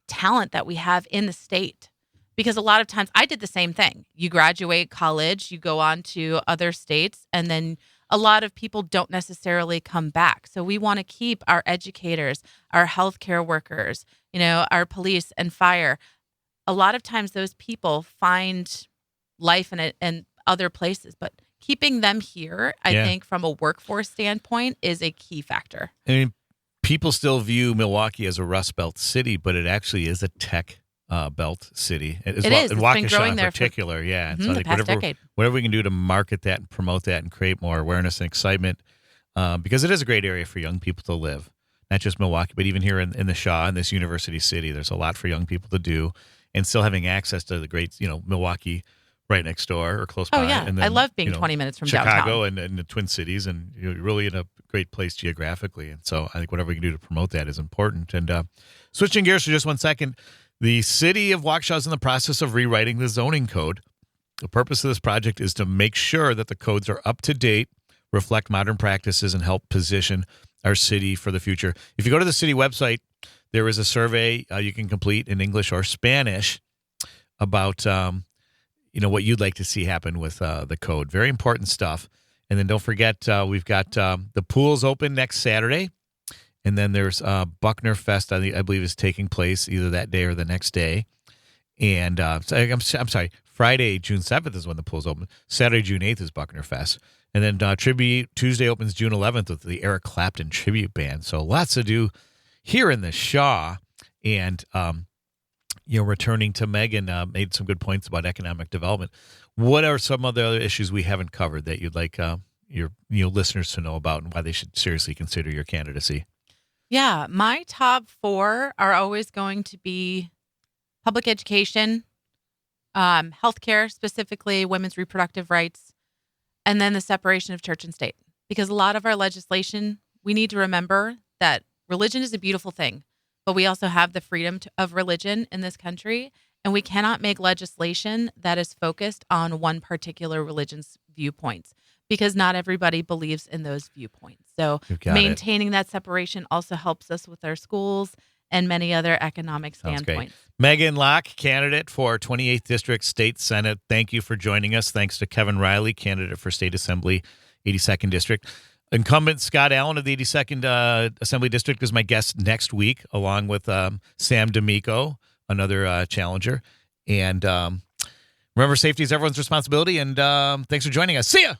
talent that we have in the state. Because a lot of times I did the same thing. You graduate college, you go on to other states, and then a lot of people don't necessarily come back. So we want to keep our educators, our healthcare workers, our police and fire. A lot of times those people find life in other places, but keeping them here, I think from a workforce standpoint, is a key factor. I mean, people still view Milwaukee as a Rust Belt city, but it actually is a tech belt city. It is. And It's been Waukesha growing in there particular, yeah. And the I think past decade. whatever we can do to market that and promote that and create more awareness and excitement, because it is a great area for young people to live. Not just Milwaukee, but even here in the Shaw, in this university city, there's a lot for young people to do, and still having access to the great, Milwaukee right next door or close by. Oh, yeah. And then, I love being 20 minutes from Chicago downtown. and the Twin Cities, and you're really in a great place geographically. And so I think whatever we can do to promote that is important. And switching gears for just 1 second, the city of Waukesha is in the process of rewriting the zoning code. The purpose of this project is to make sure that the codes are up to date, reflect modern practices, and help position our city for the future. If you go to the city website, there is a survey you can complete in English or Spanish about what you'd like to see happen with the code. Very important stuff. And then don't forget, we've got the pools open next Saturday. And then there's Buckner Fest, I believe, is taking place either that day or the next day. And I'm sorry, Friday, June 7th is when the pools open. Saturday, June 8th is Buckner Fest. And then Tribute Tuesday opens June 11th with the Eric Clapton Tribute Band. So lots to do here in the Shaw. And, returning to Megan, made some good points about economic development. What are some of the other issues we haven't covered that you'd like your listeners to know about and why they should seriously consider your candidacy? Yeah, my top 4 are always going to be public education, healthcare, specifically women's reproductive rights, and then the separation of church and state. Because a lot of our legislation, we need to remember that religion is a beautiful thing, but we also have the freedom of religion in this country, and we cannot make legislation that is focused on one particular religion's viewpoints, because not everybody believes in those viewpoints. So maintaining that separation also helps us with our schools and many other economic standpoints. Megan Lach, candidate for 28th District State Senate. Thank you for joining us. Thanks to Kevin Reilly, candidate for State Assembly, 82nd District. Incumbent Scott Allen of the 82nd Assembly District is my guest next week, along with Sam D'Amico, another challenger. And remember, safety is everyone's responsibility. And thanks for joining us. See ya!